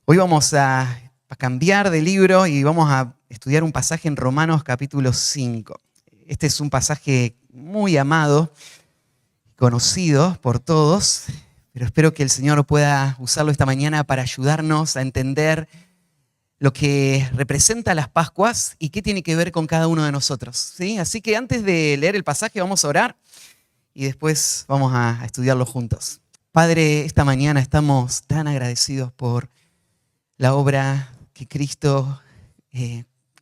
Hoy vamos a cambiar de libro y vamos a estudiar un pasaje en Romanos capítulo 5. Este es un pasaje muy amado, conocido por todos, pero espero que el Señor pueda usarlo esta mañana para ayudarnos a entender lo que representa las Pascuas y qué tiene que ver con cada uno de nosotros, ¿sí? Así que antes de leer el pasaje vamos a orar y después vamos a estudiarlo juntos. Padre, esta mañana estamos tan agradecidos por la obra que Cristo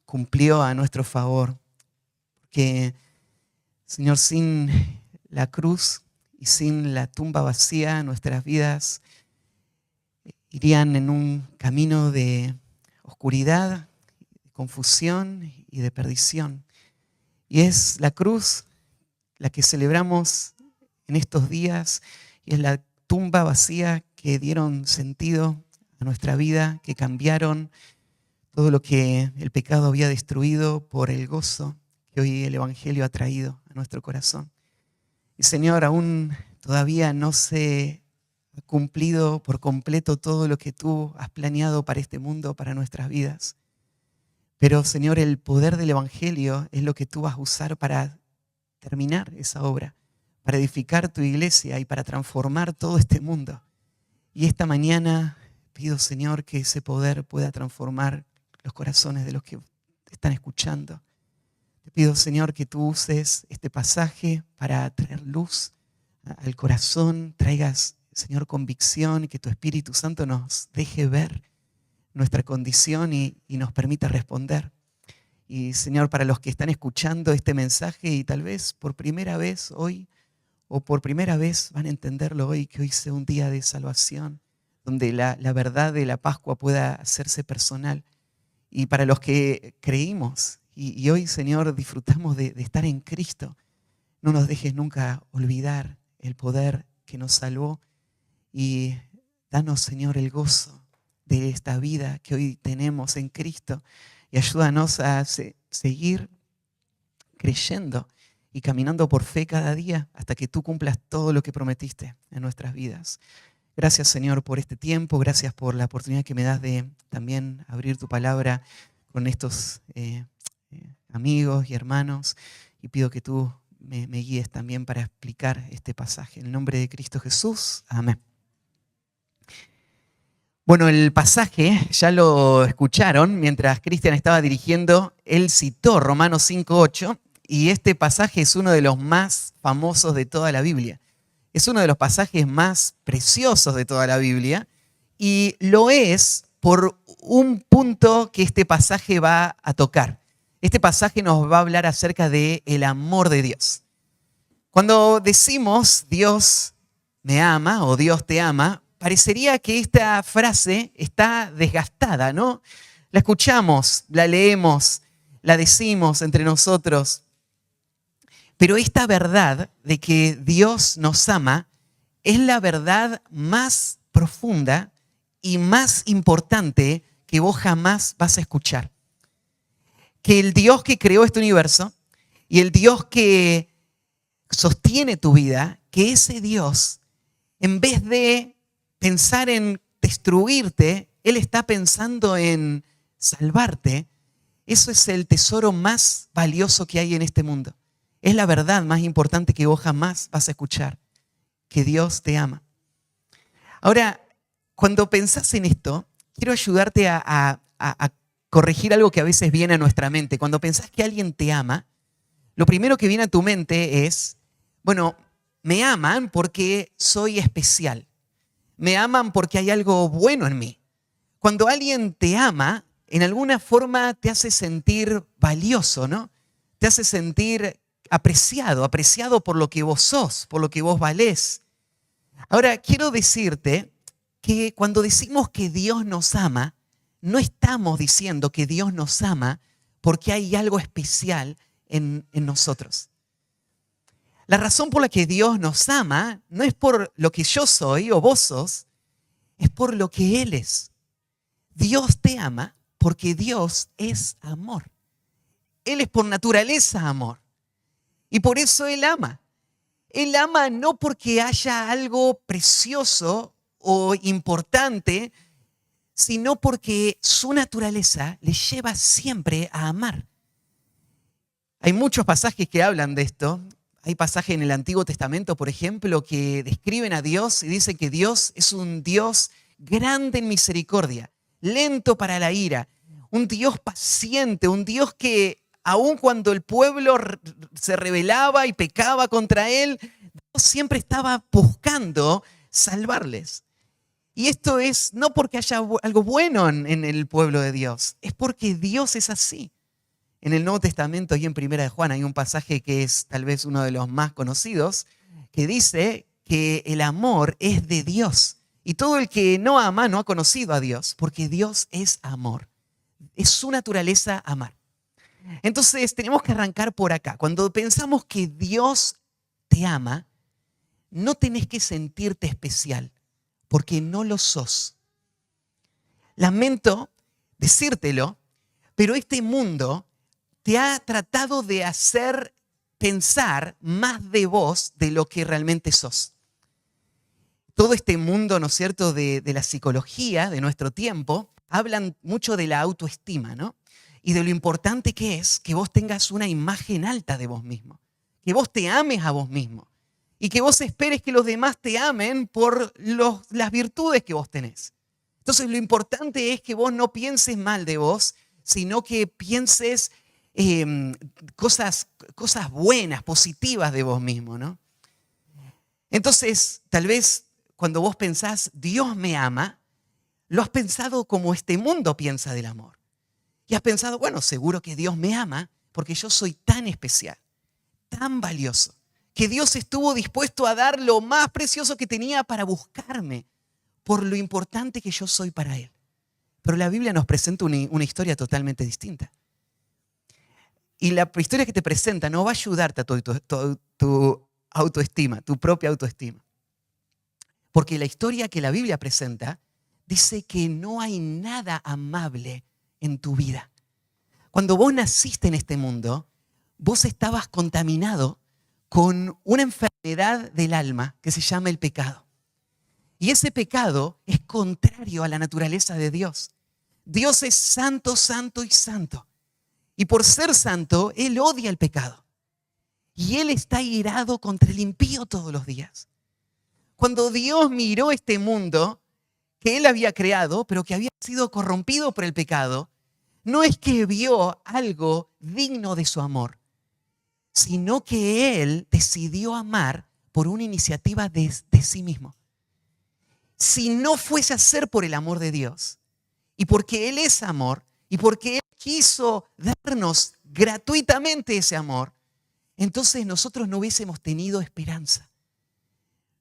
cumplió a nuestro favor. Que, Señor, sin la cruz y sin la tumba vacía, nuestras vidas irían en un camino de oscuridad, de confusión y de perdición. Y es la cruz la que celebramos en estos días y es la tumba vacía que dieron sentido a nuestra vida, que cambiaron todo lo que el pecado había destruido por el gozo que hoy el Evangelio ha traído a nuestro corazón. Y Señor, aún todavía no se ha cumplido por completo todo lo que tú has planeado para este mundo, para nuestras vidas. Pero Señor, el poder del Evangelio es lo que tú vas a usar para terminar esa obra, para edificar tu iglesia y para transformar todo este mundo. Y esta mañana pido, Señor, que ese poder pueda transformar los corazones de los que están escuchando. Te pido, Señor, que tú uses este pasaje para traer luz al corazón, traigas, Señor, convicción y que tu Espíritu Santo nos deje ver nuestra condición y nos permita responder. Y, Señor, para los que están escuchando este mensaje y tal vez por primera vez hoy o por primera vez van a entenderlo hoy, que hoy sea un día de salvación, donde la verdad de la Pascua pueda hacerse personal. Y para los que creímos y hoy, Señor, disfrutamos de estar en Cristo, no nos dejes nunca olvidar el poder que nos salvó y danos, Señor, el gozo de esta vida que hoy tenemos en Cristo y ayúdanos a seguir creyendo y caminando por fe cada día hasta que tú cumplas todo lo que prometiste en nuestras vidas. Gracias, Señor, por este tiempo. Gracias por la oportunidad que me das de también abrir tu palabra con estos amigos y hermanos. Y pido que tú me guíes también para explicar este pasaje. En el nombre de Cristo Jesús. Amén. Bueno, el pasaje ya lo escucharon mientras Cristian estaba dirigiendo. Él citó Romanos 5:8 y este pasaje es uno de los más famosos de toda la Biblia. Es uno de los pasajes más preciosos de toda la Biblia y lo es por un punto que este pasaje va a tocar. Este pasaje nos va a hablar acerca del amor de Dios. Cuando decimos Dios me ama o Dios te ama, parecería que esta frase está desgastada, ¿no? La escuchamos, la leemos, la decimos entre nosotros. Pero esta verdad de que Dios nos ama es la verdad más profunda y más importante que vos jamás vas a escuchar. Que el Dios que creó este universo y el Dios que sostiene tu vida, que ese Dios, en vez de pensar en destruirte, Él está pensando en salvarte. Eso es el tesoro más valioso que hay en este mundo. Es la verdad más importante que vos jamás vas a escuchar, que Dios te ama. Ahora, cuando pensás en esto, quiero ayudarte a corregir algo que a veces viene a nuestra mente. Cuando pensás que alguien te ama, lo primero que viene a tu mente es, bueno, me aman porque soy especial. Me aman porque hay algo bueno en mí. Cuando alguien te ama, en alguna forma te hace sentir valioso, ¿no? Te hace sentir apreciado por lo que vos sos, por lo que vos valés. Ahora, quiero decirte que cuando decimos que Dios nos ama, no estamos diciendo que Dios nos ama porque hay algo especial en nosotros. La razón por la que Dios nos ama no es por lo que yo soy o vos sos, es por lo que Él es. Dios te ama porque Dios es amor. Él es por naturaleza amor. Y por eso Él ama. Él ama no porque haya algo precioso o importante, sino porque su naturaleza le lleva siempre a amar. Hay muchos pasajes que hablan de esto. Hay pasajes en el Antiguo Testamento, por ejemplo, que describen a Dios y dicen que Dios es un Dios grande en misericordia, lento para la ira, un Dios paciente, un Dios que aun cuando el pueblo se rebelaba y pecaba contra él, Dios siempre estaba buscando salvarles. Y esto es no porque haya algo bueno en el pueblo de Dios, es porque Dios es así. En el Nuevo Testamento y en Primera de Juan hay un pasaje que es tal vez uno de los más conocidos, que dice que el amor es de Dios. Y todo el que no ama no ha conocido a Dios, porque Dios es amor. Es su naturaleza amar. Entonces tenemos que arrancar por acá. Cuando pensamos que Dios te ama, no tenés que sentirte especial, porque no lo sos. Lamento decírtelo, pero este mundo te ha tratado de hacer pensar más de vos de lo que realmente sos. Todo este mundo, ¿no es cierto?, de la psicología de nuestro tiempo, hablan mucho de la autoestima, ¿no? Y de lo importante que es que vos tengas una imagen alta de vos mismo, que vos te ames a vos mismo y que vos esperes que los demás te amen por las virtudes que vos tenés. Entonces lo importante es que vos no pienses mal de vos, sino que pienses cosas buenas, positivas de vos mismo, ¿no? Entonces, tal vez cuando vos pensás, Dios me ama, lo has pensado como este mundo piensa del amor. Y has pensado, bueno, seguro que Dios me ama porque yo soy tan especial, tan valioso, que Dios estuvo dispuesto a dar lo más precioso que tenía para buscarme por lo importante que yo soy para Él. Pero la Biblia nos presenta una historia totalmente distinta. Y la historia que te presenta no va a ayudarte a tu autoestima, tu propia autoestima. Porque la historia que la Biblia presenta dice que no hay nada amable en tu vida. Cuando vos naciste en este mundo, vos estabas contaminado con una enfermedad del alma que se llama el pecado. Y ese pecado es contrario a la naturaleza de Dios. Dios es santo, santo y santo. Y por ser santo, Él odia el pecado. Y Él está irado contra el impío todos los días. Cuando Dios miró este mundo que Él había creado, pero que había sido corrompido por el pecado, no es que vio algo digno de su amor, sino que Él decidió amar por una iniciativa de sí mismo. Si no fuese a ser por el amor de Dios, y porque Él es amor, y porque Él quiso darnos gratuitamente ese amor, entonces nosotros no hubiésemos tenido esperanza.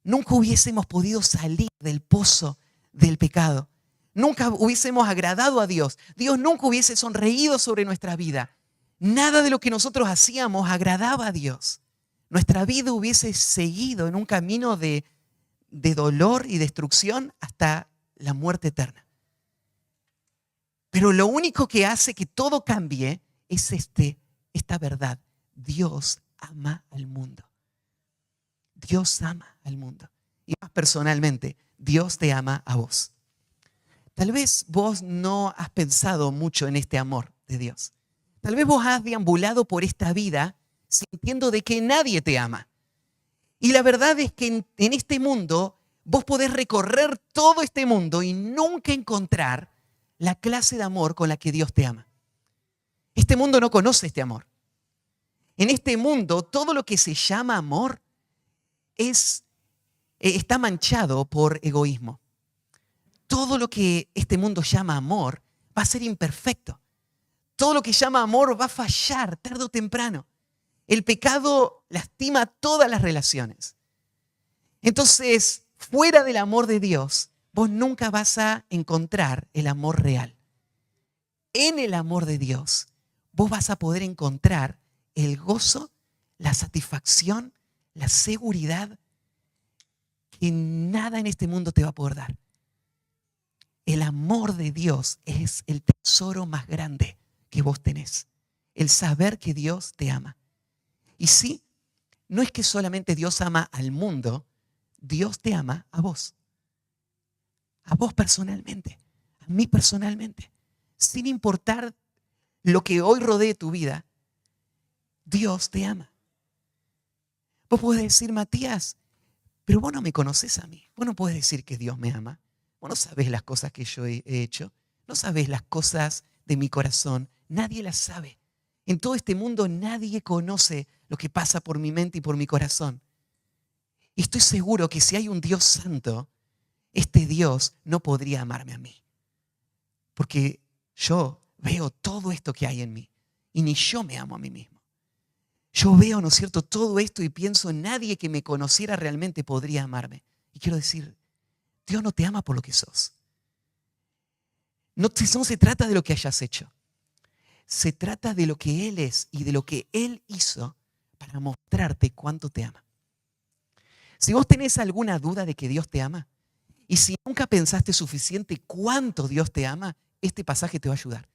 Nunca hubiésemos podido salir del pozo del pecado. Nunca hubiésemos agradado a Dios. Dios nunca hubiese sonreído sobre nuestra vida. Nada de lo que nosotros hacíamos agradaba a Dios. Nuestra vida hubiese seguido en un camino de dolor y destrucción hasta la muerte eterna. Pero lo único que hace que todo cambie es esta verdad. Dios ama al mundo. Dios ama al mundo. Y más personalmente, Dios te ama a vos. Tal vez vos no has pensado mucho en este amor de Dios. Tal vez vos has deambulado por esta vida sintiendo de que nadie te ama. Y la verdad es que en este mundo vos podés recorrer todo este mundo y nunca encontrar la clase de amor con la que Dios te ama. Este mundo no conoce este amor. En este mundo todo lo que se llama amor está manchado por egoísmo. Todo lo que este mundo llama amor va a ser imperfecto. Todo lo que llama amor va a fallar tarde o temprano. El pecado lastima todas las relaciones. Entonces, fuera del amor de Dios, vos nunca vas a encontrar el amor real. En el amor de Dios, vos vas a poder encontrar el gozo, la satisfacción, la seguridad que nada en este mundo te va a poder dar. El amor de Dios es el tesoro más grande que vos tenés. El saber que Dios te ama. Y sí, no es que solamente Dios ama al mundo, Dios te ama a vos. A vos personalmente. A a mí personalmente, sin importar lo que hoy rodee tu vida, Dios te ama. Vos podés decir, Matías, pero vos no me conocés a mí. Vos no podés decir que Dios me ama. Vos no sabés las cosas que yo he hecho. No sabés las cosas de mi corazón. Nadie las sabe. En todo este mundo nadie conoce lo que pasa por mi mente y por mi corazón. Y estoy seguro que si hay un Dios santo, este Dios no podría amarme a mí. Porque yo veo todo esto que hay en mí y ni yo me amo a mí mismo. Yo veo, ¿no es cierto?, todo esto y pienso, nadie que me conociera realmente podría amarme. Y quiero decir, Dios no te ama por lo que sos. No se trata de lo que hayas hecho. Se trata de lo que Él es y de lo que Él hizo para mostrarte cuánto te ama. Si vos tenés alguna duda de que Dios te ama, y si nunca pensaste suficiente cuánto Dios te ama, este pasaje te va a ayudar.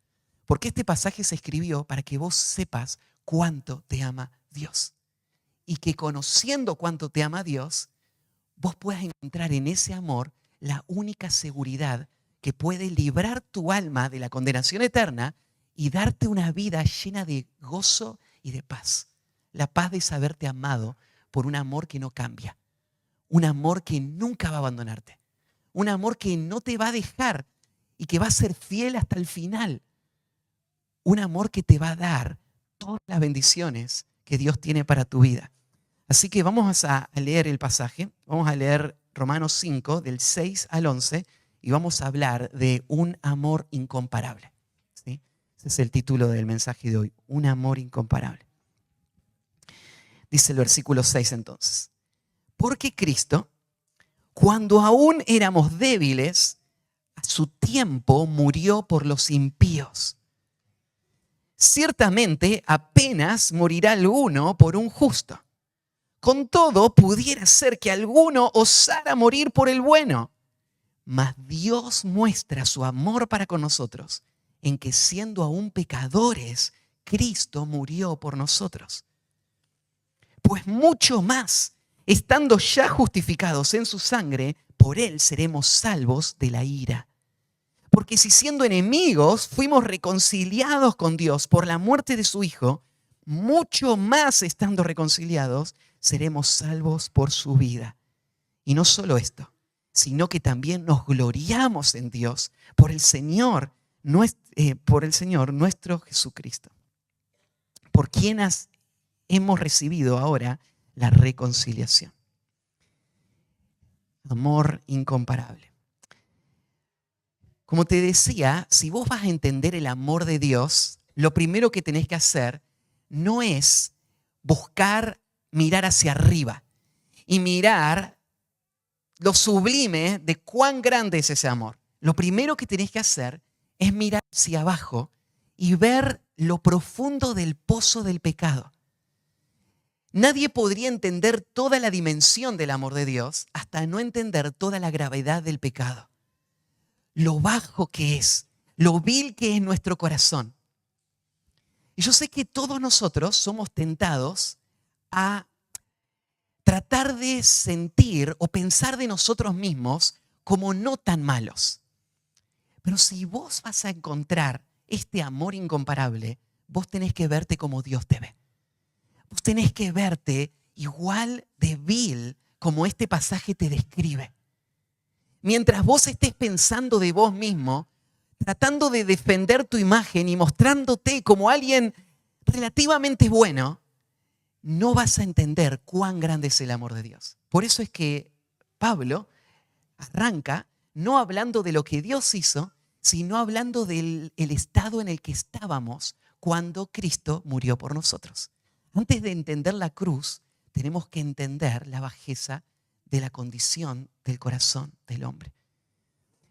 Porque este pasaje se escribió para que vos sepas cuánto te ama Dios. Y que conociendo cuánto te ama Dios, vos puedas encontrar en ese amor la única seguridad que puede librar tu alma de la condenación eterna y darte una vida llena de gozo y de paz. La paz de saberte amado por un amor que no cambia. Un amor que nunca va a abandonarte. Un amor que no te va a dejar y que va a ser fiel hasta el final. Un amor que te va a dar todas las bendiciones que Dios tiene para tu vida. Así que vamos a leer el pasaje. Vamos a leer Romanos 5, del 6 al 11, y vamos a hablar de un amor incomparable. ¿Sí? Ese es el título del mensaje de hoy, un amor incomparable. Dice el versículo 6 entonces. Porque Cristo, cuando aún éramos débiles, a su tiempo murió por los impíos. Ciertamente apenas morirá alguno por un justo. Con todo, pudiera ser que alguno osara morir por el bueno. Mas Dios muestra su amor para con nosotros en que siendo aún pecadores, Cristo murió por nosotros. Pues mucho más, estando ya justificados en su sangre, por él seremos salvos de la ira. Porque si siendo enemigos fuimos reconciliados con Dios por la muerte de su Hijo, mucho más estando reconciliados, seremos salvos por su vida. Y no solo esto, sino que también nos gloriamos en Dios por el Señor nuestro Jesucristo, por quien hemos recibido ahora la reconciliación. Amor incomparable. Como te decía, si vos vas a entender el amor de Dios, lo primero que tenés que hacer no es buscar mirar hacia arriba y mirar lo sublime de cuán grande es ese amor. Lo primero que tenés que hacer es mirar hacia abajo y ver lo profundo del pozo del pecado. Nadie podría entender toda la dimensión del amor de Dios hasta no entender toda la gravedad del pecado. Lo bajo que es, lo vil que es nuestro corazón. Y yo sé que todos nosotros somos tentados a tratar de sentir o pensar de nosotros mismos como no tan malos. Pero si vos vas a encontrar este amor incomparable, vos tenés que verte como Dios te ve. Vos tenés que verte igual de vil como este pasaje te describe. Mientras vos estés pensando de vos mismo, tratando de defender tu imagen y mostrándote como alguien relativamente bueno, no vas a entender cuán grande es el amor de Dios. Por eso es que Pablo arranca no hablando de lo que Dios hizo, sino hablando del estado en el que estábamos cuando Cristo murió por nosotros. Antes de entender la cruz, tenemos que entender la bajeza de la condición del corazón del hombre.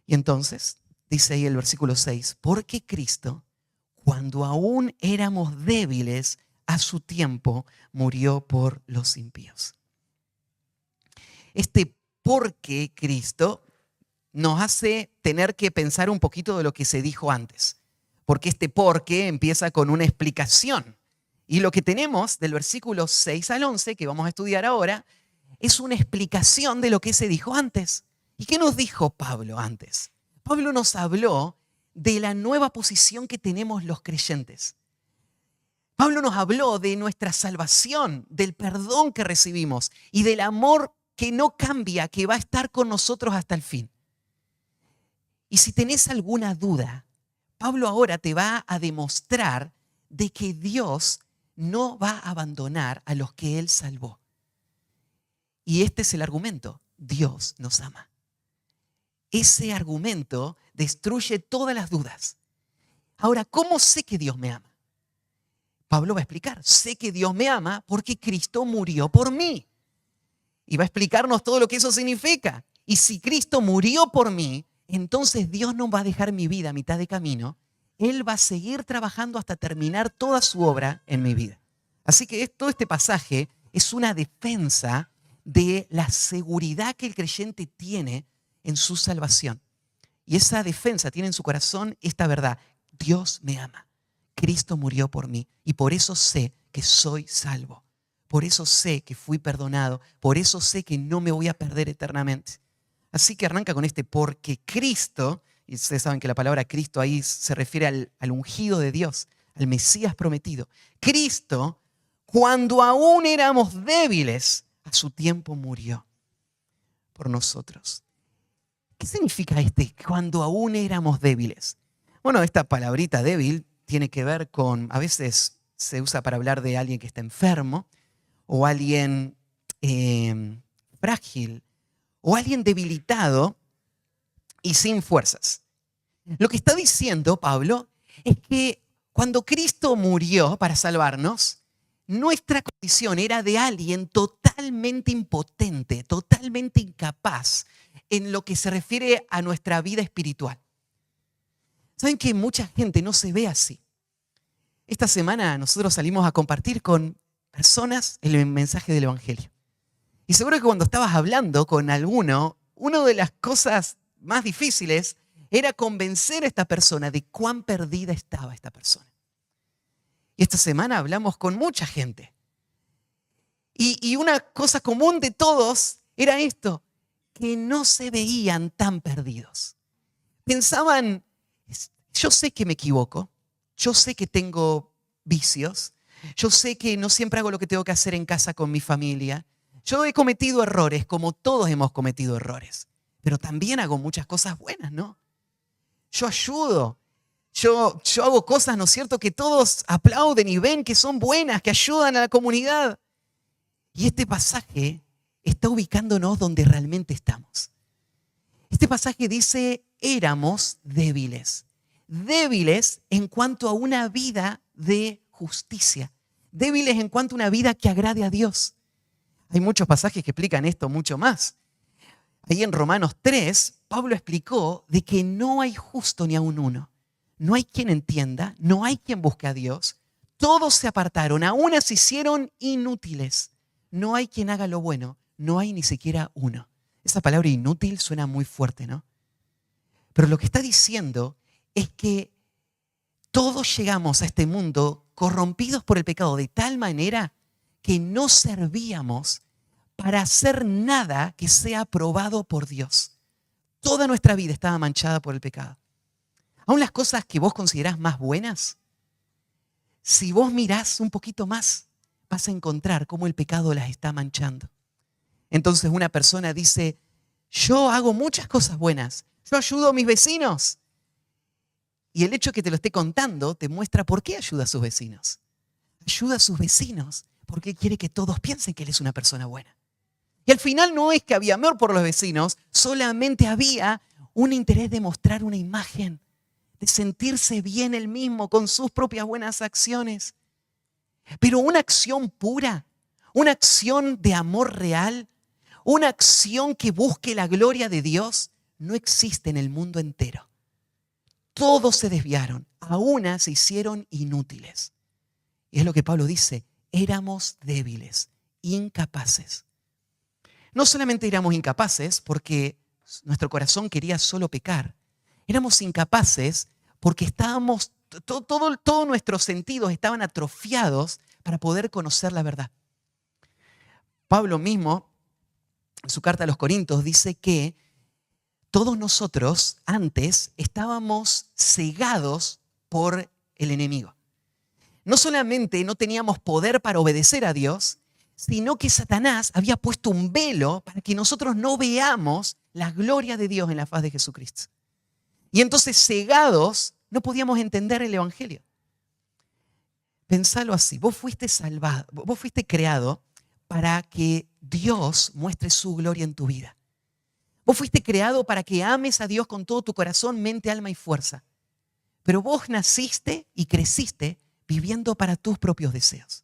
Y entonces, dice ahí el versículo 6, porque Cristo, cuando aún éramos débiles, a su tiempo murió por los impíos. Este porque Cristo nos hace tener que pensar un poquito de lo que se dijo antes. Porque este porque empieza con una explicación. Y lo que tenemos del versículo 6 al 11, que vamos a estudiar ahora, es una explicación de lo que se dijo antes. ¿Y qué nos dijo Pablo antes? Pablo nos habló de la nueva posición que tenemos los creyentes. Pablo nos habló de nuestra salvación, del perdón que recibimos y del amor que no cambia, que va a estar con nosotros hasta el fin. Y si tenés alguna duda, Pablo ahora te va a demostrar de que Dios no va a abandonar a los que Él salvó. Y este es el argumento: Dios nos ama. Ese argumento destruye todas las dudas. Ahora, ¿cómo sé que Dios me ama? Pablo va a explicar: sé que Dios me ama porque Cristo murió por mí. Y va a explicarnos todo lo que eso significa. Y si Cristo murió por mí, entonces Dios no va a dejar mi vida a mitad de camino. Él va a seguir trabajando hasta terminar toda su obra en mi vida. Así que todo este pasaje es una defensa de la seguridad que el creyente tiene en su salvación. Y esa defensa tiene en su corazón esta verdad: Dios me ama. Cristo murió por mí y por eso sé que soy salvo. Por eso sé que fui perdonado. Por eso sé que no me voy a perder eternamente. Así que arranca con este porque Cristo, y ustedes saben que la palabra Cristo ahí se refiere al ungido de Dios, al Mesías prometido. Cristo, cuando aún éramos débiles, a su tiempo murió por nosotros. ¿Qué significa cuando aún éramos débiles? Bueno, esta palabrita débil tiene que ver con, a veces se usa para hablar de alguien que está enfermo, o alguien frágil, o alguien debilitado y sin fuerzas. Lo que está diciendo Pablo es que cuando Cristo murió para salvarnos, nuestra condición era de alguien totalmente impotente, totalmente incapaz en lo que se refiere a nuestra vida espiritual. ¿Saben que mucha gente no se ve así? Esta semana nosotros salimos a compartir con personas el mensaje del Evangelio. Y seguro que cuando estabas hablando con alguno, una de las cosas más difíciles era convencer a esta persona de cuán perdida estaba esta persona. Y esta semana hablamos con mucha gente. Y una cosa común de todos era esto: que no se veían tan perdidos. Pensaban: yo sé que me equivoco, yo sé que tengo vicios, yo sé que no siempre hago lo que tengo que hacer en casa con mi familia. Yo he cometido errores, como todos hemos cometido errores, pero también hago muchas cosas buenas, ¿no? Yo ayudo, yo hago cosas, ¿no es cierto?, que todos aplauden y ven que son buenas, que ayudan a la comunidad. Y este pasaje está ubicándonos donde realmente estamos. Este pasaje dice: éramos débiles. Débiles en cuanto a una vida de justicia. Débiles en cuanto a una vida que agrade a Dios. Hay muchos pasajes que explican esto mucho más. Ahí en Romanos 3, Pablo explicó de que no hay justo ni aun uno. No hay quien entienda, no hay quien busque a Dios. Todos se apartaron, a unas se hicieron inútiles. No hay quien haga lo bueno, no hay ni siquiera uno. Esa palabra inútil suena muy fuerte, ¿no? Pero lo que está diciendo es que todos llegamos a este mundo corrompidos por el pecado de tal manera que no servíamos para hacer nada que sea aprobado por Dios. Toda nuestra vida estaba manchada por el pecado. Aún las cosas que vos considerás más buenas, si vos mirás un poquito más, vas a encontrar cómo el pecado las está manchando. Entonces una persona dice: yo hago muchas cosas buenas, yo ayudo a mis vecinos. Y el hecho de que te lo esté contando te muestra por qué ayuda a sus vecinos. Ayuda a sus vecinos porque él quiere que todos piensen que él es una persona buena. Y al final no es que había amor por los vecinos, solamente había un interés de mostrar una imagen, de sentirse bien él mismo con sus propias buenas acciones. Pero una acción pura, una acción de amor real, una acción que busque la gloria de Dios, no existe en el mundo entero. Todos se desviaron, a una se hicieron inútiles. Y es lo que Pablo dice: éramos débiles, incapaces. No solamente éramos incapaces porque nuestro corazón quería solo pecar, éramos incapaces porque todos nuestros sentidos estaban atrofiados para poder conocer la verdad. Pablo mismo, en su carta a los Corintios, dice que todos nosotros antes estábamos cegados por el enemigo. No solamente no teníamos poder para obedecer a Dios, sino que Satanás había puesto un velo para que nosotros no veamos la gloria de Dios en la faz de Jesucristo. Y entonces, cegados, no podíamos entender el evangelio. Pensalo así, vos fuiste salvado, vos fuiste creado para que Dios muestre su gloria en tu vida. Vos fuiste creado para que ames a Dios con todo tu corazón, mente, alma y fuerza. Pero vos naciste y creciste viviendo para tus propios deseos.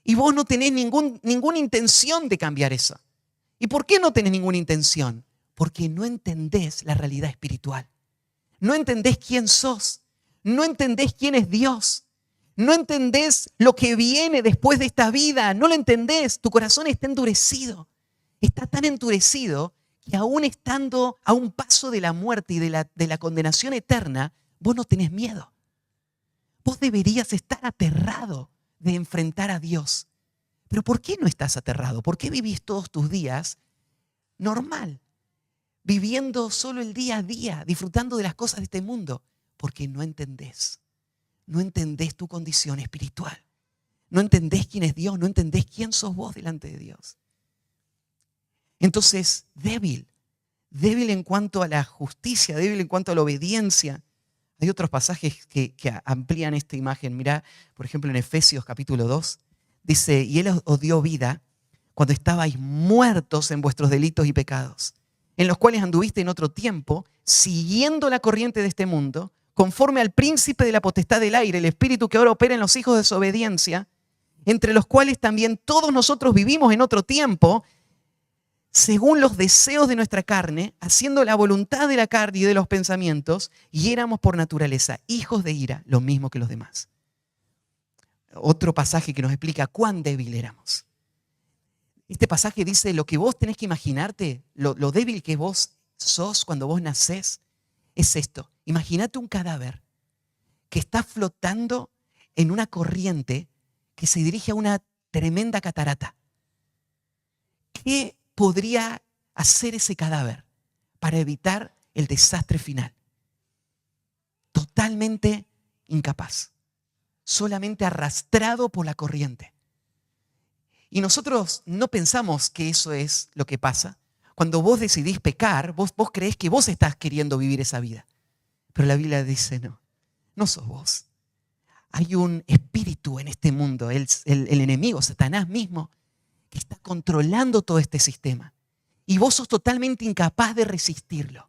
Y vos no tenés ninguna intención de cambiar eso. ¿Y por qué no tenés ninguna intención? Porque no entendés la realidad espiritual. No entendés quién sos. No entendés quién es Dios. No entendés lo que viene después de esta vida. No lo entendés. Tu corazón está endurecido. Está tan endurecido que aún estando a un paso de la muerte y de la condenación eterna, vos no tenés miedo. Vos deberías estar aterrado de enfrentar a Dios. Pero ¿por qué no estás aterrado? ¿Por qué vivís todos tus días normal? Viviendo solo el día a día, disfrutando de las cosas de este mundo. Porque no entendés. No entendés tu condición espiritual. No entendés quién es Dios. No entendés quién sos vos delante de Dios. Entonces, débil en cuanto a la justicia, débil en cuanto a la obediencia. Hay otros pasajes que amplían esta imagen. Mirá, por ejemplo, en Efesios capítulo 2, dice, y Él os dio vida cuando estabais muertos en vuestros delitos y pecados, en los cuales anduviste en otro tiempo, siguiendo la corriente de este mundo, conforme al príncipe de la potestad del aire, el espíritu que ahora opera en los hijos de desobediencia, entre los cuales también todos nosotros vivimos en otro tiempo, según los deseos de nuestra carne, haciendo la voluntad de la carne y de los pensamientos, y éramos por naturaleza hijos de ira, lo mismo que los demás. Otro pasaje que nos explica cuán débil éramos. Este pasaje dice, lo que vos tenés que imaginarte, lo débil que vos sos cuando vos nacés, es esto. Imagínate un cadáver que está flotando en una corriente que se dirige a una tremenda catarata. ¿Qué podría hacer ese cadáver para evitar el desastre final? Totalmente incapaz, solamente arrastrado por la corriente. Y nosotros no pensamos que eso es lo que pasa. Cuando vos decidís pecar, vos creés que vos estás queriendo vivir esa vida. Pero la Biblia dice no sos vos. Hay un espíritu en este mundo, el enemigo, Satanás mismo, que está controlando todo este sistema. Y vos sos totalmente incapaz de resistirlo.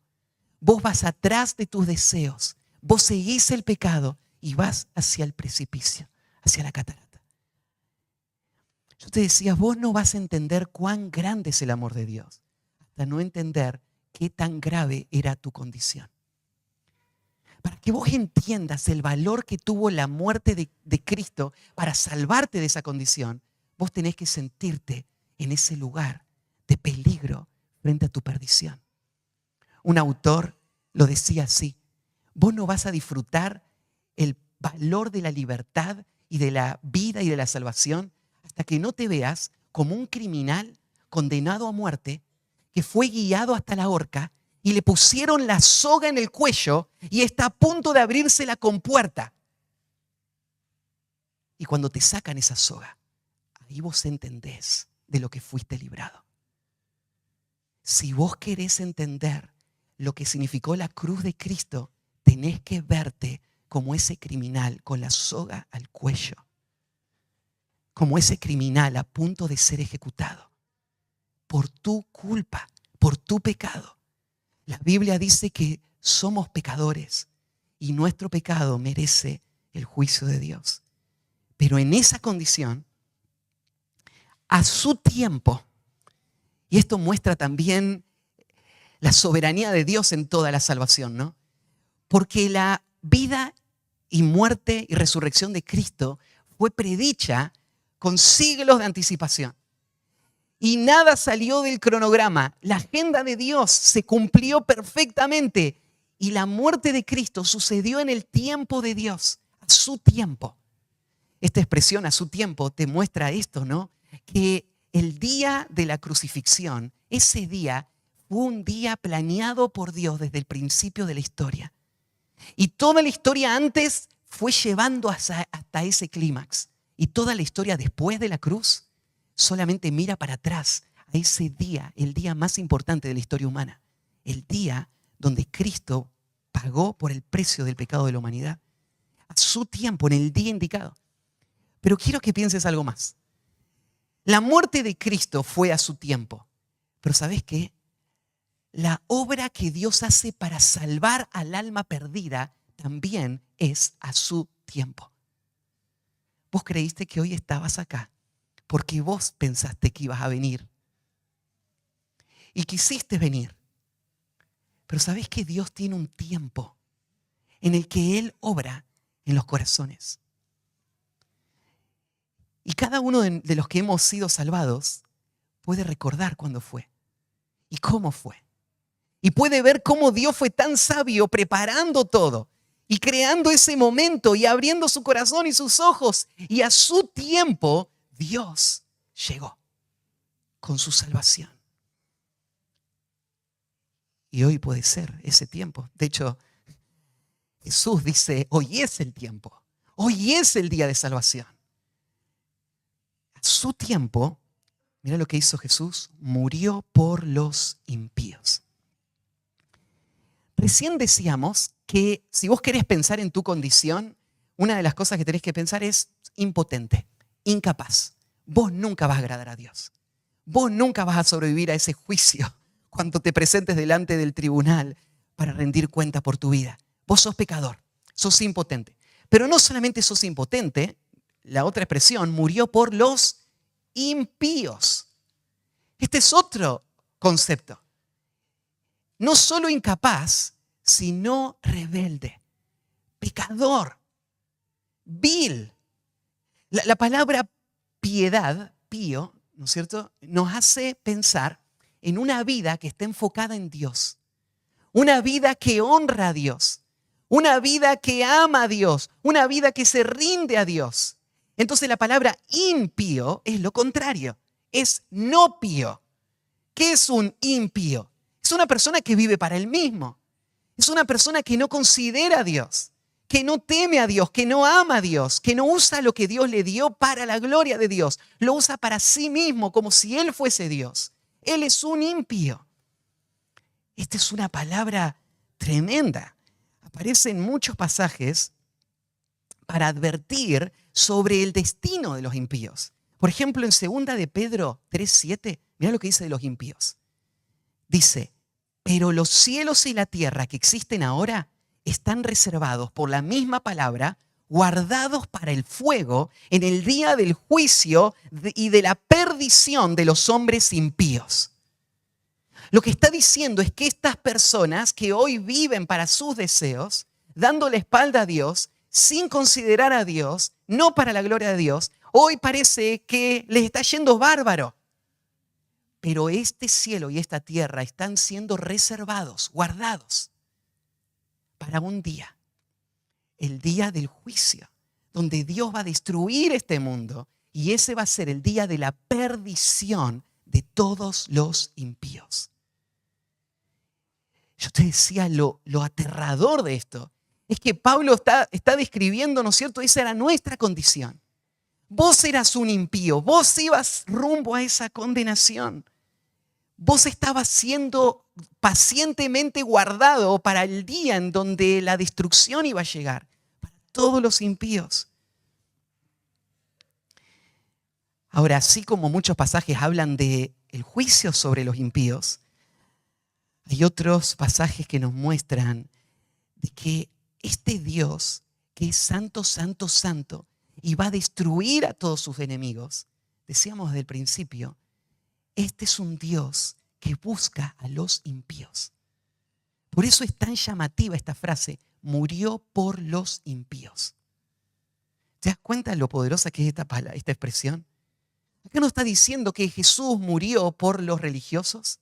Vos vas atrás de tus deseos. Vos seguís el pecado y vas hacia el precipicio, hacia la catarata. Yo te decía, vos no vas a entender cuán grande es el amor de Dios hasta no entender qué tan grave era tu condición. Para que vos entiendas el valor que tuvo la muerte de Cristo para salvarte de esa condición, vos tenés que sentirte en ese lugar de peligro frente a tu perdición. Un autor lo decía así, vos no vas a disfrutar el valor de la libertad y de la vida y de la salvación hasta que no te veas como un criminal condenado a muerte que fue guiado hasta la horca y le pusieron la soga en el cuello y está a punto de abrirse la compuerta. Y cuando te sacan esa soga, ahí vos entendés de lo que fuiste librado. Si vos querés entender lo que significó la cruz de Cristo, tenés que verte como ese criminal con la soga al cuello. Como ese criminal a punto de ser ejecutado. Por tu culpa, por tu pecado. La Biblia dice que somos pecadores y nuestro pecado merece el juicio de Dios. Pero en esa condición, a su tiempo, y esto muestra también la soberanía de Dios en toda la salvación, ¿no? Porque la vida y muerte y resurrección de Cristo fue predicha con siglos de anticipación. Y nada salió del cronograma. La agenda de Dios se cumplió perfectamente. Y la muerte de Cristo sucedió en el tiempo de Dios, a su tiempo. Esta expresión, a su tiempo, te muestra esto, ¿no? Que el día de la crucifixión, ese día fue un día planeado por Dios desde el principio de la historia. Y toda la historia antes fue llevando hasta ese clímax. Y toda la historia después de la cruz solamente mira para atrás a ese día, el día más importante de la historia humana. El día donde Cristo pagó por el precio del pecado de la humanidad. A su tiempo, en el día indicado. Pero quiero que pienses algo más. La muerte de Cristo fue a su tiempo. Pero ¿sabes qué? La obra que Dios hace para salvar al alma perdida también es a su tiempo. Vos creíste que hoy estabas acá porque vos pensaste que ibas a venir. Y quisiste venir. Pero ¿sabés que Dios tiene un tiempo en el que Él obra en los corazones? Y cada uno de los que hemos sido salvados puede recordar cuándo fue y cómo fue. Y puede ver cómo Dios fue tan sabio preparando todo y creando ese momento y abriendo su corazón y sus ojos. Y a su tiempo Dios llegó con su salvación. Y hoy puede ser ese tiempo. De hecho, Jesús dice, hoy es el tiempo. Hoy es el día de salvación. A su tiempo, mira lo que hizo Jesús, murió por los impíos. Recién decíamos que si vos querés pensar en tu condición, una de las cosas que tenés que pensar es impotente, incapaz. Vos nunca vas a agradar a Dios. Vos nunca vas a sobrevivir a ese juicio cuando te presentes delante del tribunal para rendir cuenta por tu vida. Vos sos pecador, sos impotente. Pero no solamente sos impotente, la otra expresión, murió por los impíos. Este es otro concepto. No solo incapaz, sino rebelde, pecador, vil. La palabra piedad, pío, ¿no es cierto?, nos hace pensar en una vida que está enfocada en Dios, una vida que honra a Dios, una vida que ama a Dios, una vida que se rinde a Dios. Entonces la palabra impío es lo contrario, es no pío. ¿Qué es un impío? Es una persona que vive para él mismo. Es una persona que no considera a Dios, que no teme a Dios, que no ama a Dios, que no usa lo que Dios le dio para la gloria de Dios. Lo usa para sí mismo, como si Él fuese Dios. Él es un impío. Esta es una palabra tremenda. Aparece en muchos pasajes para advertir sobre el destino de los impíos. Por ejemplo, en 2 de Pedro 3:7, mira lo que dice de los impíos. Dice, pero los cielos y la tierra que existen ahora están reservados por la misma palabra, guardados para el fuego en el día del juicio y de la perdición de los hombres impíos. Lo que está diciendo es que estas personas que hoy viven para sus deseos, dando la espalda a Dios, sin considerar a Dios, no para la gloria de Dios, hoy parece que les está yendo bárbaro. Pero este cielo y esta tierra están siendo reservados, guardados, para un día, el día del juicio, donde Dios va a destruir este mundo y ese va a ser el día de la perdición de todos los impíos. Yo te decía lo aterrador de esto, es que Pablo está describiendo, ¿no es cierto? Esa era nuestra condición. Vos eras un impío, vos ibas rumbo a esa condenación. Vos estabas siendo pacientemente guardado para el día en donde la destrucción iba a llegar, para todos los impíos. Ahora, así como muchos pasajes hablan del juicio sobre los impíos, hay otros pasajes que nos muestran de que este Dios, que es santo, santo, santo, y va a destruir a todos sus enemigos, decíamos desde el principio, este es un Dios que busca a los impíos. Por eso es tan llamativa esta frase, murió por los impíos. ¿Te das cuenta de lo poderosa que es esta expresión? Acá no está diciendo que Jesús murió por los religiosos.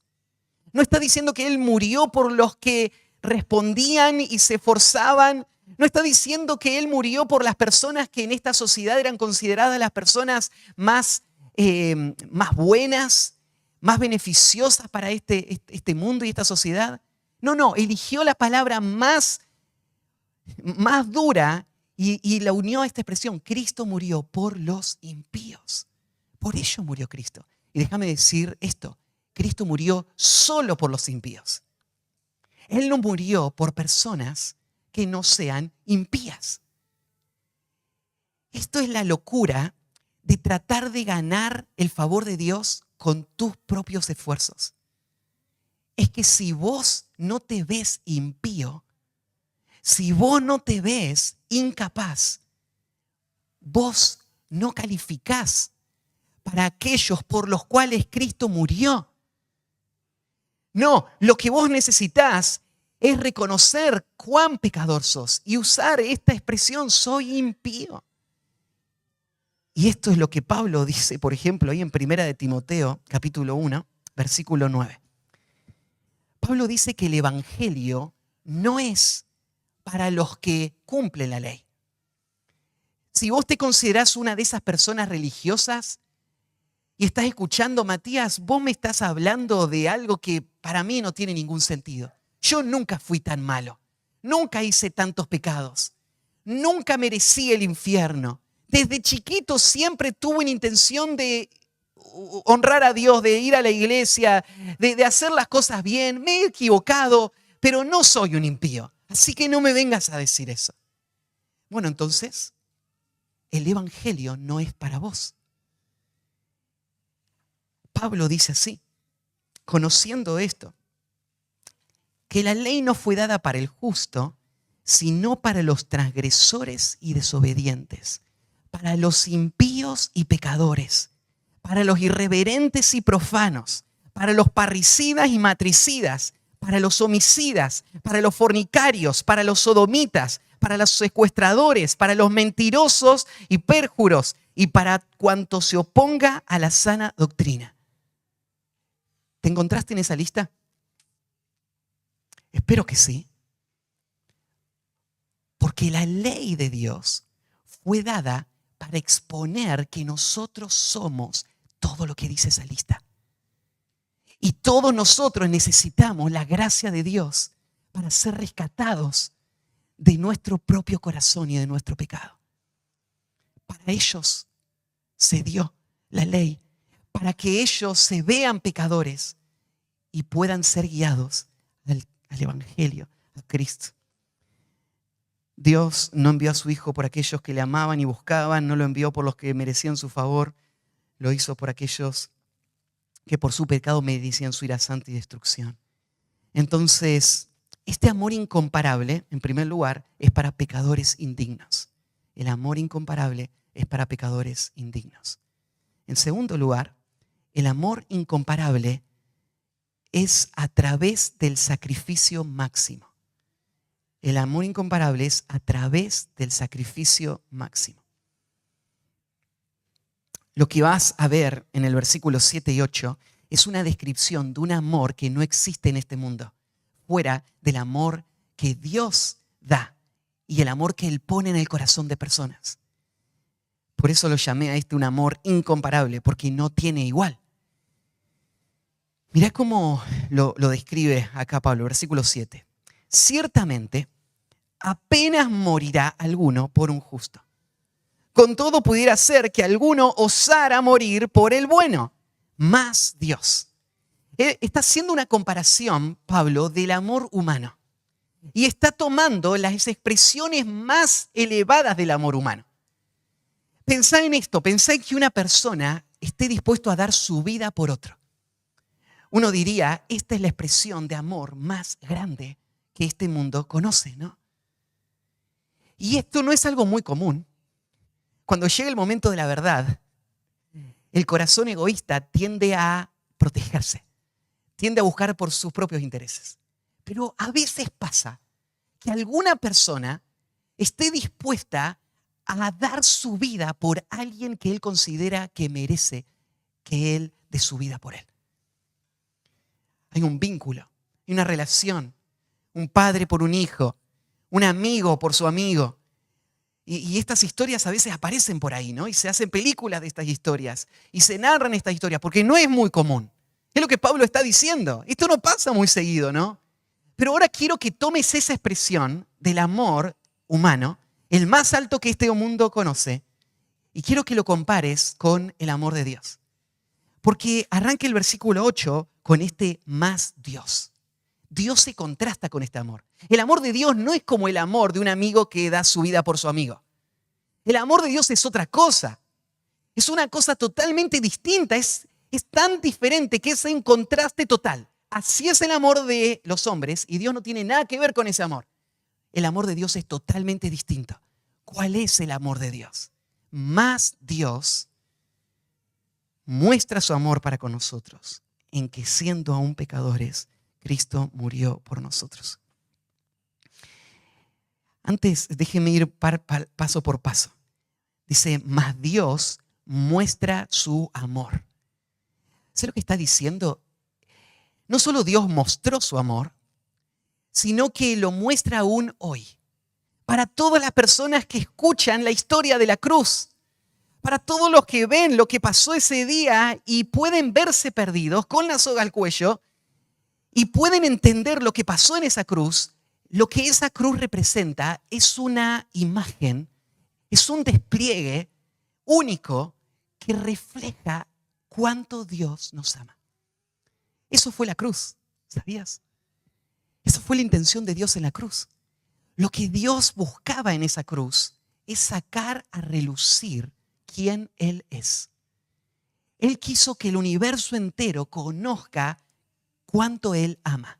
No está diciendo que Él murió por los que respondían y se esforzaban. No está diciendo que Él murió por las personas que en esta sociedad eran consideradas las personas más buenas, más beneficiosas para este mundo y esta sociedad. No, eligió la palabra más dura y la unió a esta expresión. Cristo murió por los impíos. Por ello murió Cristo. Y déjame decir esto, Cristo murió solo por los impíos. Él no murió por personas que no sean impías. Esto es la locura de tratar de ganar el favor de Dios con tus propios esfuerzos. Es que si vos no te ves impío, si vos no te ves incapaz, vos no calificás para aquellos por los cuales Cristo murió. No, lo que vos necesitás es reconocer cuán pecador sos y usar esta expresión, soy impío. Y esto es lo que Pablo dice, por ejemplo, ahí en 1 de Timoteo, capítulo 1, versículo 9. Pablo dice que el evangelio no es para los que cumplen la ley. Si vos te considerás una de esas personas religiosas y estás escuchando, Matías, vos me estás hablando de algo que para mí no tiene ningún sentido. Yo nunca fui tan malo, nunca hice tantos pecados, nunca merecí el infierno. Desde chiquito siempre tuve una intención de honrar a Dios, de ir a la iglesia, de hacer las cosas bien. Me he equivocado, pero no soy un impío. Así que no me vengas a decir eso. Bueno, entonces, el evangelio no es para vos. Pablo dice así, conociendo esto, que la ley no fue dada para el justo, sino para los transgresores y desobedientes, para los impíos y pecadores, para los irreverentes y profanos, para los parricidas y matricidas, para los homicidas, para los fornicarios, para los sodomitas, para los secuestradores, para los mentirosos y pérjuros, y para cuanto se oponga a la sana doctrina. ¿Te encontraste en esa lista? Espero que sí. Porque la ley de Dios fue dada para exponer que nosotros somos todo lo que dice esa lista. Y todos nosotros necesitamos la gracia de Dios para ser rescatados de nuestro propio corazón y de nuestro pecado. Para ellos se dio la ley, para que ellos se vean pecadores y puedan ser guiados al Evangelio, a Cristo. Dios no envió a su Hijo por aquellos que le amaban y buscaban, no lo envió por los que merecían su favor, lo hizo por aquellos que por su pecado merecían su ira santa y destrucción. Entonces, este amor incomparable, en primer lugar, es para pecadores indignos. El amor incomparable es para pecadores indignos. En segundo lugar, el amor incomparable es a través del sacrificio máximo. El amor incomparable es a través del sacrificio máximo. Lo que vas a ver en el versículo 7 y 8 es una descripción de un amor que no existe en este mundo, fuera del amor que Dios da y el amor que Él pone en el corazón de personas. Por eso lo llamé a un amor incomparable, porque no tiene igual. Mirá cómo lo describe acá Pablo, versículo 7. Ciertamente, apenas morirá alguno por un justo. Con todo pudiera ser que alguno osara morir por el bueno, más Dios. Está haciendo una comparación, Pablo, del amor humano. Y está tomando las expresiones más elevadas del amor humano. Pensá en esto, pensá en que una persona esté dispuesto a dar su vida por otro. Uno diría, esta es la expresión de amor más grande que este mundo conoce, ¿no? Y esto no es algo muy común. Cuando llega el momento de la verdad, el corazón egoísta tiende a protegerse, tiende a buscar por sus propios intereses. Pero a veces pasa que alguna persona esté dispuesta a dar su vida por alguien que él considera que merece que él dé su vida por él. Hay un vínculo, hay una relación, un padre por un hijo, un amigo por su amigo. Y estas historias a veces aparecen por ahí, ¿no? Y se hacen películas de estas historias y se narran estas historias porque no es muy común. Es lo que Pablo está diciendo. Esto no pasa muy seguido, ¿no? Pero ahora quiero que tomes esa expresión del amor humano, el más alto que este mundo conoce, y quiero que lo compares con el amor de Dios. Porque arranca el versículo 8 con este más Dios. Dios se contrasta con este amor. El amor de Dios no es como el amor de un amigo que da su vida por su amigo. El amor de Dios es otra cosa. Es una cosa totalmente distinta. Es tan diferente que es un contraste total. Así es el amor de los hombres y Dios no tiene nada que ver con ese amor. El amor de Dios es totalmente distinto. ¿Cuál es el amor de Dios? Más Dios muestra su amor para con nosotros, en que siendo aún pecadores, Cristo murió por nosotros. Antes, déjeme ir paso por paso. Dice, más Dios muestra su amor. ¿Sabe lo que está diciendo? No solo Dios mostró su amor, sino que lo muestra aún hoy. Para todas las personas que escuchan la historia de la cruz, para todos los que ven lo que pasó ese día y pueden verse perdidos con la soga al cuello y pueden entender lo que pasó en esa cruz, lo que esa cruz representa es una imagen, es un despliegue único que refleja cuánto Dios nos ama. Eso fue la cruz, ¿sabías? Esa fue la intención de Dios en la cruz. Lo que Dios buscaba en esa cruz es sacar a relucir quién Él es. Él quiso que el universo entero conozca cuánto Él ama.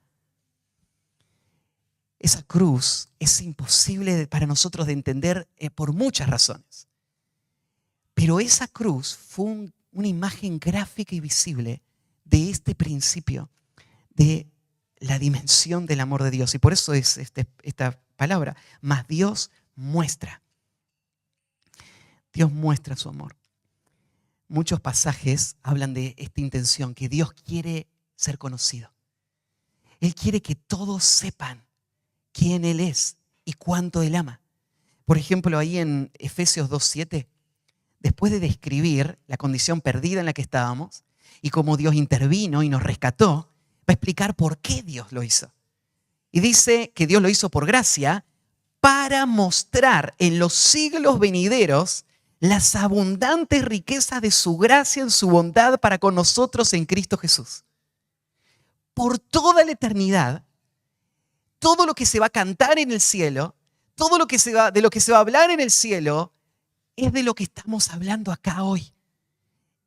Esa cruz es imposible para nosotros de entender por muchas razones. Pero esa cruz fue una imagen gráfica y visible de este principio, de la dimensión del amor de Dios. Y por eso es esta palabra, más Dios muestra. Dios muestra su amor. Muchos pasajes hablan de esta intención, que Dios quiere ser conocido. Él quiere que todos sepan quién Él es y cuánto Él ama. Por ejemplo, ahí en Efesios 2:7, después de describir la condición perdida en la que estábamos y cómo Dios intervino y nos rescató, va a explicar por qué Dios lo hizo. Y dice que Dios lo hizo por gracia para mostrar en los siglos venideros las abundantes riquezas de su gracia en su bondad para con nosotros en Cristo Jesús. Por toda la eternidad, todo lo que se va a cantar en el cielo, todo lo que de lo que se va a hablar en el cielo, es de lo que estamos hablando acá hoy.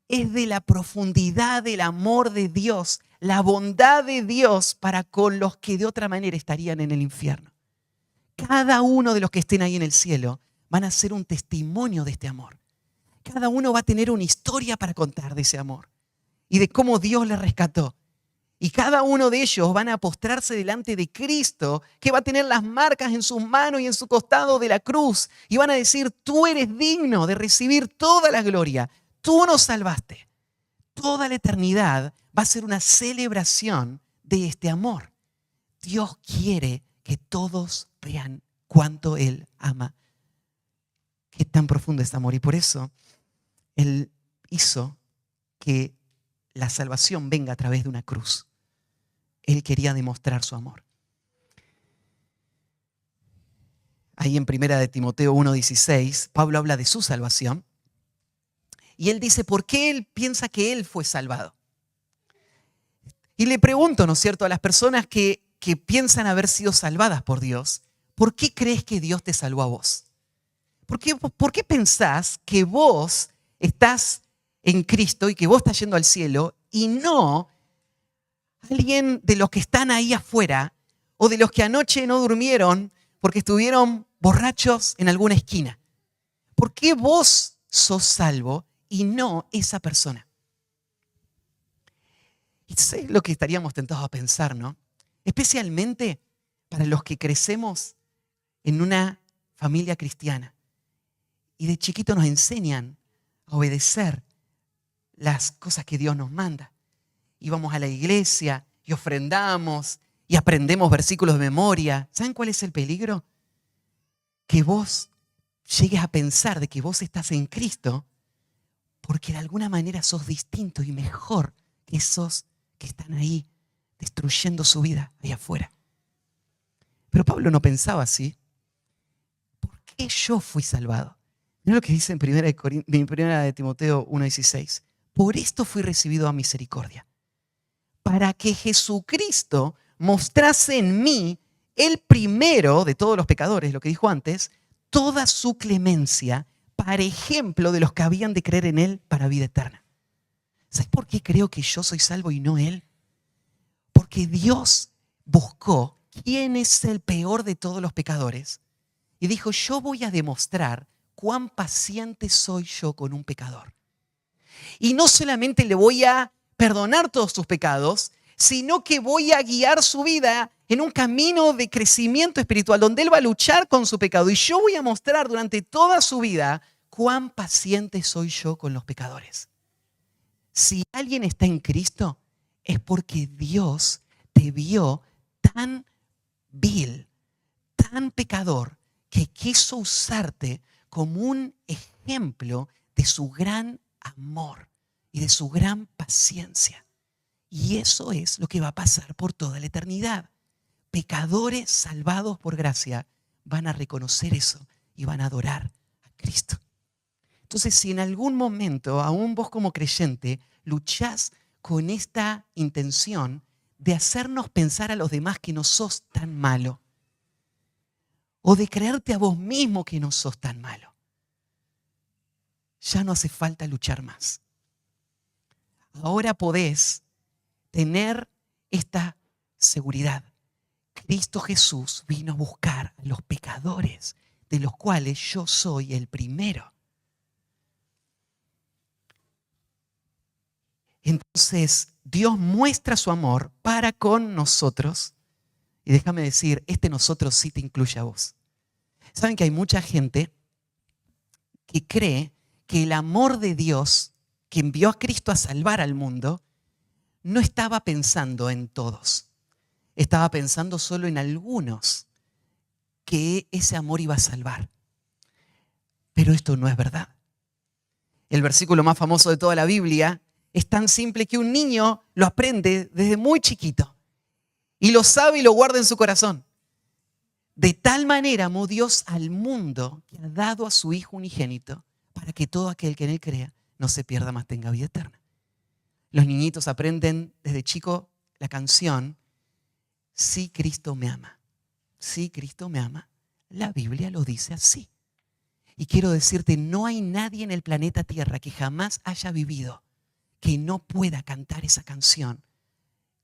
Es de la profundidad del amor de Dios, la bondad de Dios para con los que de otra manera estarían en el infierno. Cada uno de los que estén ahí en el cielo van a ser un testimonio de este amor. Cada uno va a tener una historia para contar de ese amor y de cómo Dios le rescató. Y cada uno de ellos van a postrarse delante de Cristo, que va a tener las marcas en sus manos y en su costado de la cruz. Y van a decir, tú eres digno de recibir toda la gloria. Tú nos salvaste. Toda la eternidad va a ser una celebración de este amor. Dios quiere que todos vean cuánto Él ama. Qué tan profundo es este amor. Y por eso Él hizo que la salvación venga a través de una cruz. Él quería demostrar su amor. Ahí en 1 de Timoteo 1:16, Pablo habla de su salvación. Y él dice, ¿por qué él piensa que él fue salvado? Y le pregunto, ¿no es cierto?, a las personas que piensan haber sido salvadas por Dios, ¿por qué crees que Dios te salvó a vos? ¿Por qué pensás que vos estás en Cristo y que vos estás yendo al cielo y no alguien de los que están ahí afuera o de los que anoche no durmieron porque estuvieron borrachos en alguna esquina? ¿Por qué vos sos salvo y no esa persona? Y sé lo que estaríamos tentados a pensar, ¿no? Especialmente para los que crecemos en una familia cristiana y de chiquito nos enseñan a obedecer las cosas que Dios nos manda. Y vamos a la iglesia y ofrendamos y aprendemos versículos de memoria. ¿Saben cuál es el peligro? Que vos llegues a pensar de que vos estás en Cristo porque de alguna manera sos distinto y mejor que que están ahí destruyendo su vida ahí afuera. Pero Pablo no pensaba así. ¿Por qué yo fui salvado? Mira lo que dice en primera de Timoteo 1:16. Por esto fui recibido a misericordia, para que Jesucristo mostrase en mí, el primero de todos los pecadores, lo que dijo antes, toda su clemencia, para ejemplo de los que habían de creer en Él para vida eterna. ¿Sabes por qué creo que yo soy salvo y no Él? Porque Dios buscó quién es el peor de todos los pecadores y dijo, yo voy a demostrar cuán paciente soy yo con un pecador. Y no solamente le voy a perdonar todos sus pecados, sino que voy a guiar su vida en un camino de crecimiento espiritual donde él va a luchar con su pecado. Y yo voy a mostrar durante toda su vida cuán paciente soy yo con los pecadores. Si alguien está en Cristo, es porque Dios te vio tan vil, tan pecador, que quiso usarte como un ejemplo de su gran amor y de su gran paciencia. Y eso es lo que va a pasar por toda la eternidad. Pecadores salvados por gracia van a reconocer eso y van a adorar a Cristo. Entonces, si en algún momento, aún vos como creyente, luchás con esta intención de hacernos pensar a los demás que no sos tan malo, o de creerte a vos mismo que no sos tan malo, ya no hace falta luchar más. Ahora podés tener esta seguridad. Cristo Jesús vino a buscar a los pecadores, de los cuales yo soy el primero. Entonces, Dios muestra su amor para con nosotros. Y déjame decir, nosotros sí te incluye a vos. ¿Saben que hay mucha gente que cree que el amor de Dios, que envió a Cristo a salvar al mundo, no estaba pensando en todos? Estaba pensando solo en algunos que ese amor iba a salvar. Pero esto no es verdad. El versículo más famoso de toda la Biblia es tan simple que un niño lo aprende desde muy chiquito y lo sabe y lo guarda en su corazón. De tal manera amó Dios al mundo que ha dado a su Hijo unigénito para que todo aquel que en Él crea no se pierda, mas tenga vida eterna. Los niñitos aprenden desde chico la canción Si Cristo me ama. Si Cristo me ama. La Biblia lo dice así. Y quiero decirte, no hay nadie en el planeta Tierra que jamás haya vivido que no pueda cantar esa canción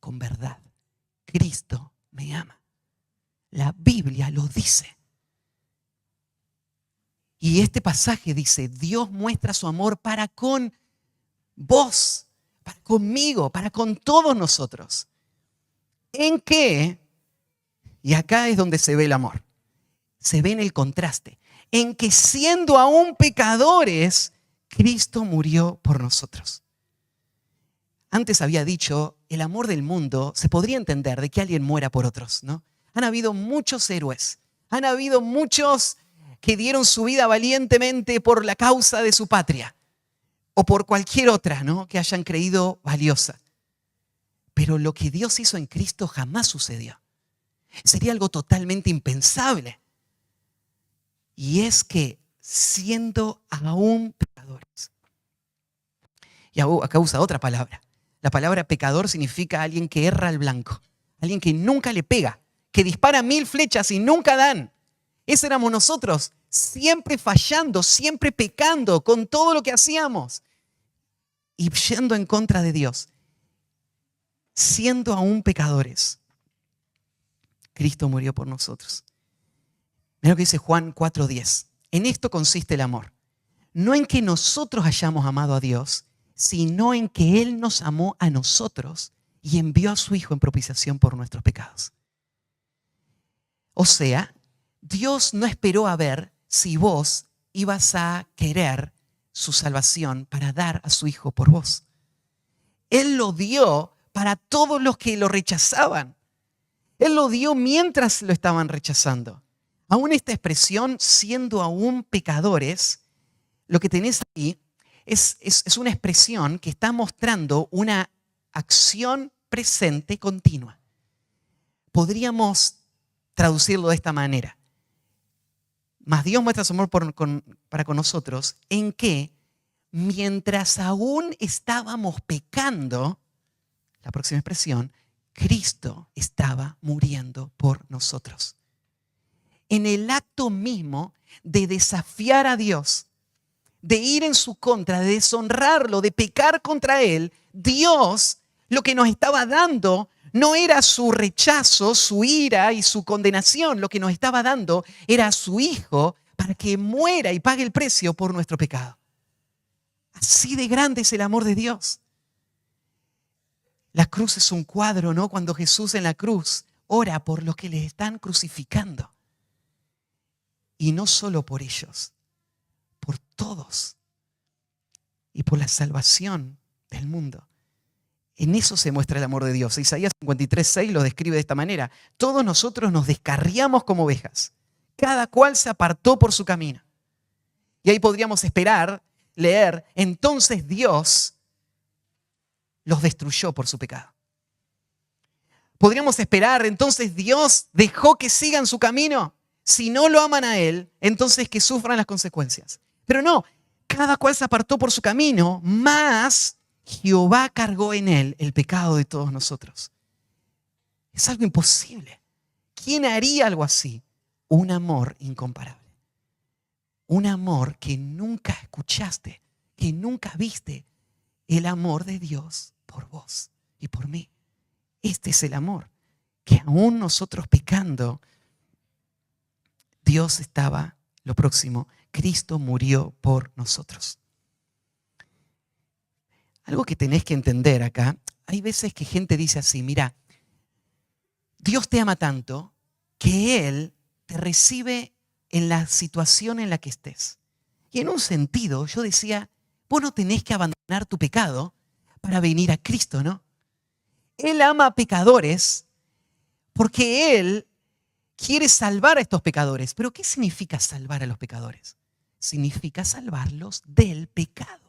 con verdad. Cristo me ama. La Biblia lo dice. Y este pasaje dice, Dios muestra su amor para con vos, para conmigo, para con todos nosotros. ¿En qué? Y acá es donde se ve el amor. Se ve en el contraste. En que siendo aún pecadores, Cristo murió por nosotros. Antes había dicho, el amor del mundo se podría entender de que alguien muera por otros, ¿no? Han habido muchos héroes, han habido muchos que dieron su vida valientemente por la causa de su patria o por cualquier otra, ¿no?, que hayan creído valiosa. Pero lo que Dios hizo en Cristo jamás sucedió. Sería algo totalmente impensable. Y es que siendo aún pecadores, y acá usa otra palabra. La palabra pecador significa alguien que erra al blanco, alguien que nunca le pega, que dispara 1000 flechas y nunca dan. Ese éramos nosotros, siempre fallando, siempre pecando con todo lo que hacíamos y yendo en contra de Dios. Siendo aún pecadores, Cristo murió por nosotros. Mira lo que dice Juan 4:10. En esto consiste el amor. No en que nosotros hayamos amado a Dios, sino en que Él nos amó a nosotros y envió a su Hijo en propiciación por nuestros pecados. O sea, Dios no esperó a ver si vos ibas a querer su salvación para dar a su Hijo por vos. Él lo dio para todos los que lo rechazaban. Él lo dio mientras lo estaban rechazando. Aún esta expresión, siendo aún pecadores, lo que tenés ahí es una expresión que está mostrando una acción presente continua. Podríamos traducirlo de esta manera. Mas Dios muestra su amor para con nosotros en que mientras aún estábamos pecando, la próxima expresión, Cristo estaba muriendo por nosotros. En el acto mismo de desafiar a Dios, de ir en su contra, de deshonrarlo, de pecar contra Él, Dios lo que nos estaba dando no era su rechazo, su ira y su condenación. Lo que nos estaba dando era a su Hijo para que muera y pague el precio por nuestro pecado. Así de grande es el amor de Dios. La cruz es un cuadro, ¿no? Cuando Jesús en la cruz ora por los que le están crucificando. Y no solo por ellos, por todos. Y por la salvación del mundo. En eso se muestra el amor de Dios. Isaías 53:6 lo describe de esta manera. Todos nosotros nos descarriamos como ovejas. Cada cual se apartó por su camino. Y ahí podríamos leer, entonces Dios los destruyó por su pecado. Podríamos esperar, entonces Dios dejó que sigan su camino. Si no lo aman a Él, entonces que sufran las consecuencias. Pero no, cada cual se apartó por su camino, mas Jehová cargó en Él el pecado de todos nosotros. Es algo imposible. ¿Quién haría algo así? Un amor incomparable. Un amor que nunca escuchaste, que nunca viste. El amor de Dios por vos y por mí. Este es el amor. Que aún nosotros pecando, Dios estaba, lo próximo, Cristo murió por nosotros. Algo que tenés que entender acá, hay veces que gente dice así, mira, Dios te ama tanto que Él te recibe en la situación en la que estés. Y en un sentido yo decía, vos no tenés que abandonar tu pecado para venir a Cristo, ¿no? Él ama a pecadores porque Él quiere salvar a estos pecadores. ¿Pero qué significa salvar a los pecadores? Significa salvarlos del pecado.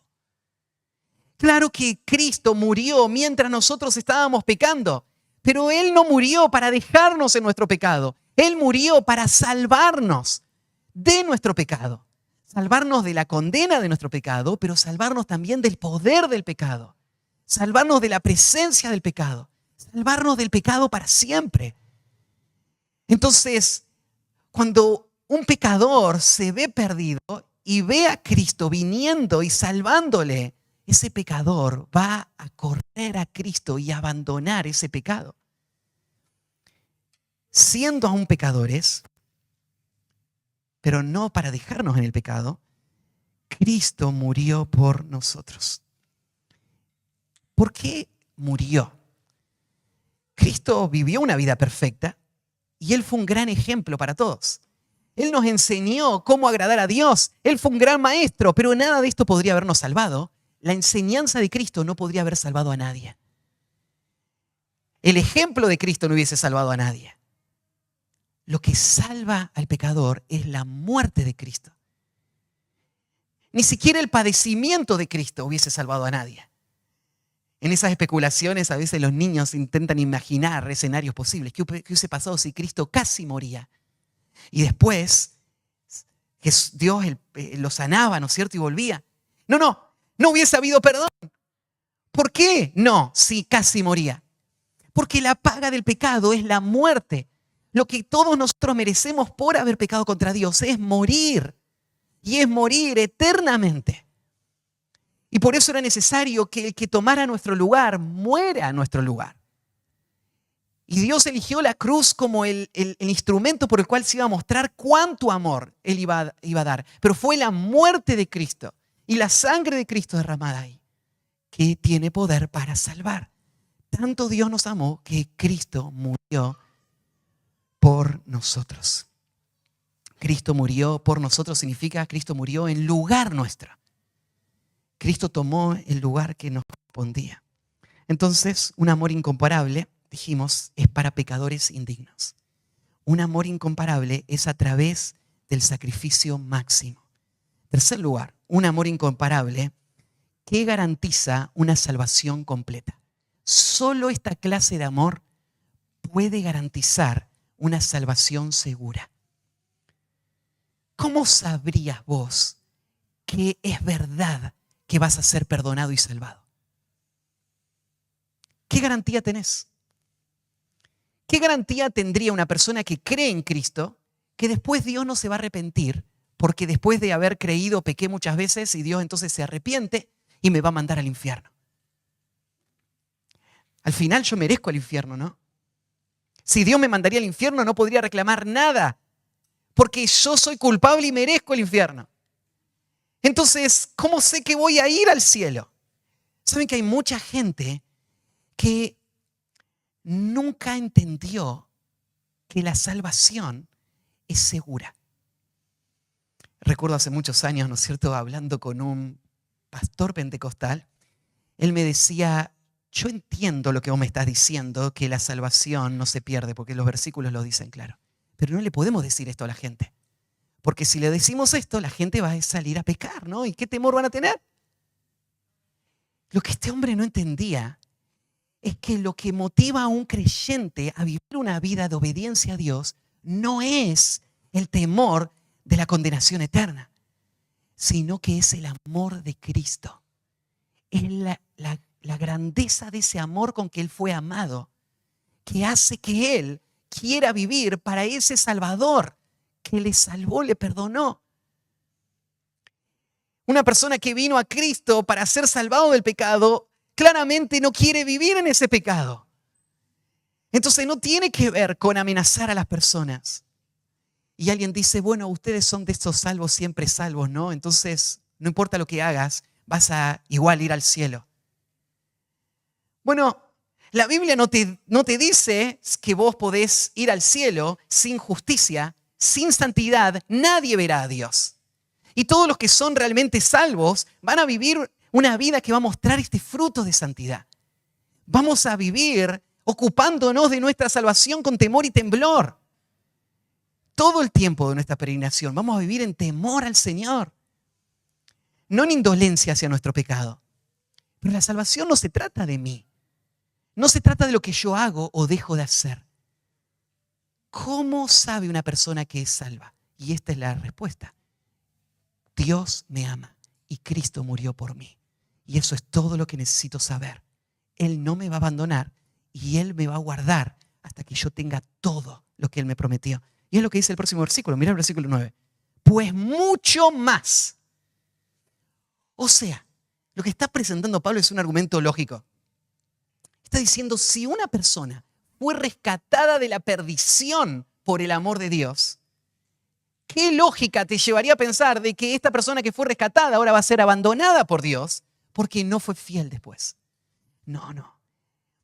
Claro que Cristo murió mientras nosotros estábamos pecando, pero Él no murió para dejarnos en nuestro pecado. Él murió para salvarnos de nuestro pecado. Salvarnos de la condena de nuestro pecado, pero salvarnos también del poder del pecado. Salvarnos de la presencia del pecado. Salvarnos del pecado para siempre. Entonces, cuando un pecador se ve perdido y ve a Cristo viniendo y salvándole, ese pecador va a correr a Cristo y abandonar ese pecado. Siendo aún pecadores, pero no para dejarnos en el pecado, Cristo murió por nosotros. ¿Por qué murió? Cristo vivió una vida perfecta y Él fue un gran ejemplo para todos. Él nos enseñó cómo agradar a Dios. Él fue un gran maestro, pero nada de esto podría habernos salvado. La enseñanza de Cristo no podría haber salvado a nadie. El ejemplo de Cristo no hubiese salvado a nadie. Lo que salva al pecador es la muerte de Cristo. Ni siquiera el padecimiento de Cristo hubiese salvado a nadie. En esas especulaciones a veces los niños intentan imaginar escenarios posibles. ¿Qué hubiese pasado si Cristo casi moría? Y después Dios lo sanaba, ¿no es cierto? Y volvía. No hubiese habido perdón. ¿Por qué? No, si casi moría. Porque la paga del pecado es la muerte. Lo que todos nosotros merecemos por haber pecado contra Dios es morir. Y es morir eternamente. Y por eso era necesario que el que tomara nuestro lugar muera a nuestro lugar. Y Dios eligió la cruz como el instrumento por el cual se iba a mostrar cuánto amor Él iba a dar. Pero fue la muerte de Cristo y la sangre de Cristo derramada ahí que tiene poder para salvar. Tanto Dios nos amó que Cristo murió por nosotros. Cristo murió por nosotros significa Cristo murió en lugar nuestro. Cristo tomó el lugar que nos correspondía. Entonces, un amor incomparable, dijimos, es para pecadores indignos. Un amor incomparable es a través del sacrificio máximo. Tercer lugar, un amor incomparable que garantiza una salvación completa. Solo esta clase de amor puede garantizar una salvación segura. ¿Cómo sabrías vos que es verdad que vas a ser perdonado y salvado? ¿Qué garantía tenés? ¿Qué garantía tendría una persona que cree en Cristo que después Dios no se va a arrepentir porque después de haber creído pequé muchas veces y Dios entonces se arrepiente y me va a mandar al infierno? Al final yo merezco el infierno, ¿no? Si Dios me mandaría al infierno no podría reclamar nada porque yo soy culpable y merezco el infierno. Entonces, ¿cómo sé que voy a ir al cielo? ¿Saben que hay mucha gente que nunca entendió que la salvación es segura? Recuerdo hace muchos años, ¿no es cierto?, hablando con un pastor pentecostal, él me decía, yo entiendo lo que vos me estás diciendo, que la salvación no se pierde, porque los versículos lo dicen claro. Pero no le podemos decir esto a la gente. Porque si le decimos esto, la gente va a salir a pecar, ¿no? ¿Y qué temor van a tener? Lo que este hombre no entendía es que lo que motiva a un creyente a vivir una vida de obediencia a Dios no es el temor de la condenación eterna, sino que es el amor de Cristo. Es la grandeza de ese amor con que Él fue amado, que hace que Él quiera vivir para ese Salvador que le salvó, le perdonó. Una persona que vino a Cristo para ser salvado del pecado, claramente no quiere vivir en ese pecado. Entonces no tiene que ver con amenazar a las personas. Y alguien dice, bueno, ustedes son de estos salvos siempre salvos, ¿no? Entonces, no importa lo que hagas, vas a igual ir al cielo. Bueno, la Biblia no te dice que vos podés ir al cielo sin justicia, sin santidad, nadie verá a Dios. Y todos los que son realmente salvos van a vivir una vida que va a mostrar este fruto de santidad. Vamos a vivir ocupándonos de nuestra salvación con temor y temblor. Todo el tiempo de nuestra peregrinación vamos a vivir en temor al Señor. No en indolencia hacia nuestro pecado. Pero la salvación no se trata de mí. No se trata de lo que yo hago o dejo de hacer. ¿Cómo sabe una persona que es salva? Y esta es la respuesta. Dios me ama y Cristo murió por mí. Y eso es todo lo que necesito saber. Él no me va a abandonar y Él me va a guardar hasta que yo tenga todo lo que Él me prometió. Y es lo que dice el próximo versículo. Mira el versículo 9. Pues mucho más. O sea, lo que está presentando Pablo es un argumento lógico. Está diciendo, si una persona fue rescatada de la perdición por el amor de Dios, ¿qué lógica te llevaría a pensar de que esta persona que fue rescatada ahora va a ser abandonada por Dios porque no fue fiel después? No.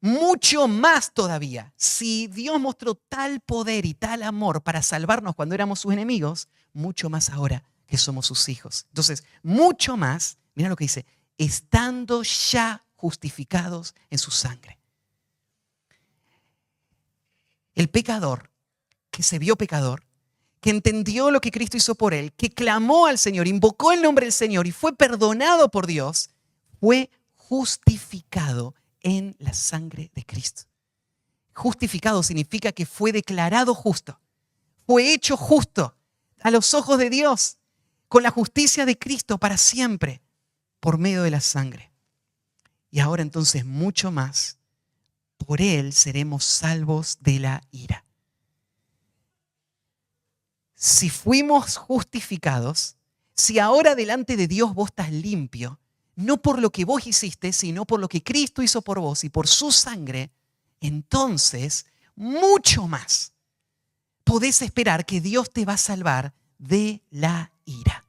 Mucho más todavía. Si Dios mostró tal poder y tal amor para salvarnos cuando éramos sus enemigos, mucho más ahora que somos sus hijos. Entonces, mucho más, mira lo que dice, estando ya justificados en su sangre. El pecador, que se vio pecador, que entendió lo que Cristo hizo por él, que clamó al Señor, invocó el nombre del Señor y fue perdonado por Dios, fue justificado en la sangre de Cristo. Justificado significa que fue declarado justo, fue hecho justo a los ojos de Dios, con la justicia de Cristo para siempre, por medio de la sangre. Y ahora entonces mucho más, por Él seremos salvos de la ira. Si fuimos justificados, si ahora delante de Dios vos estás limpio, no por lo que vos hiciste, sino por lo que Cristo hizo por vos y por su sangre, entonces, mucho más, podés esperar que Dios te va a salvar de la ira.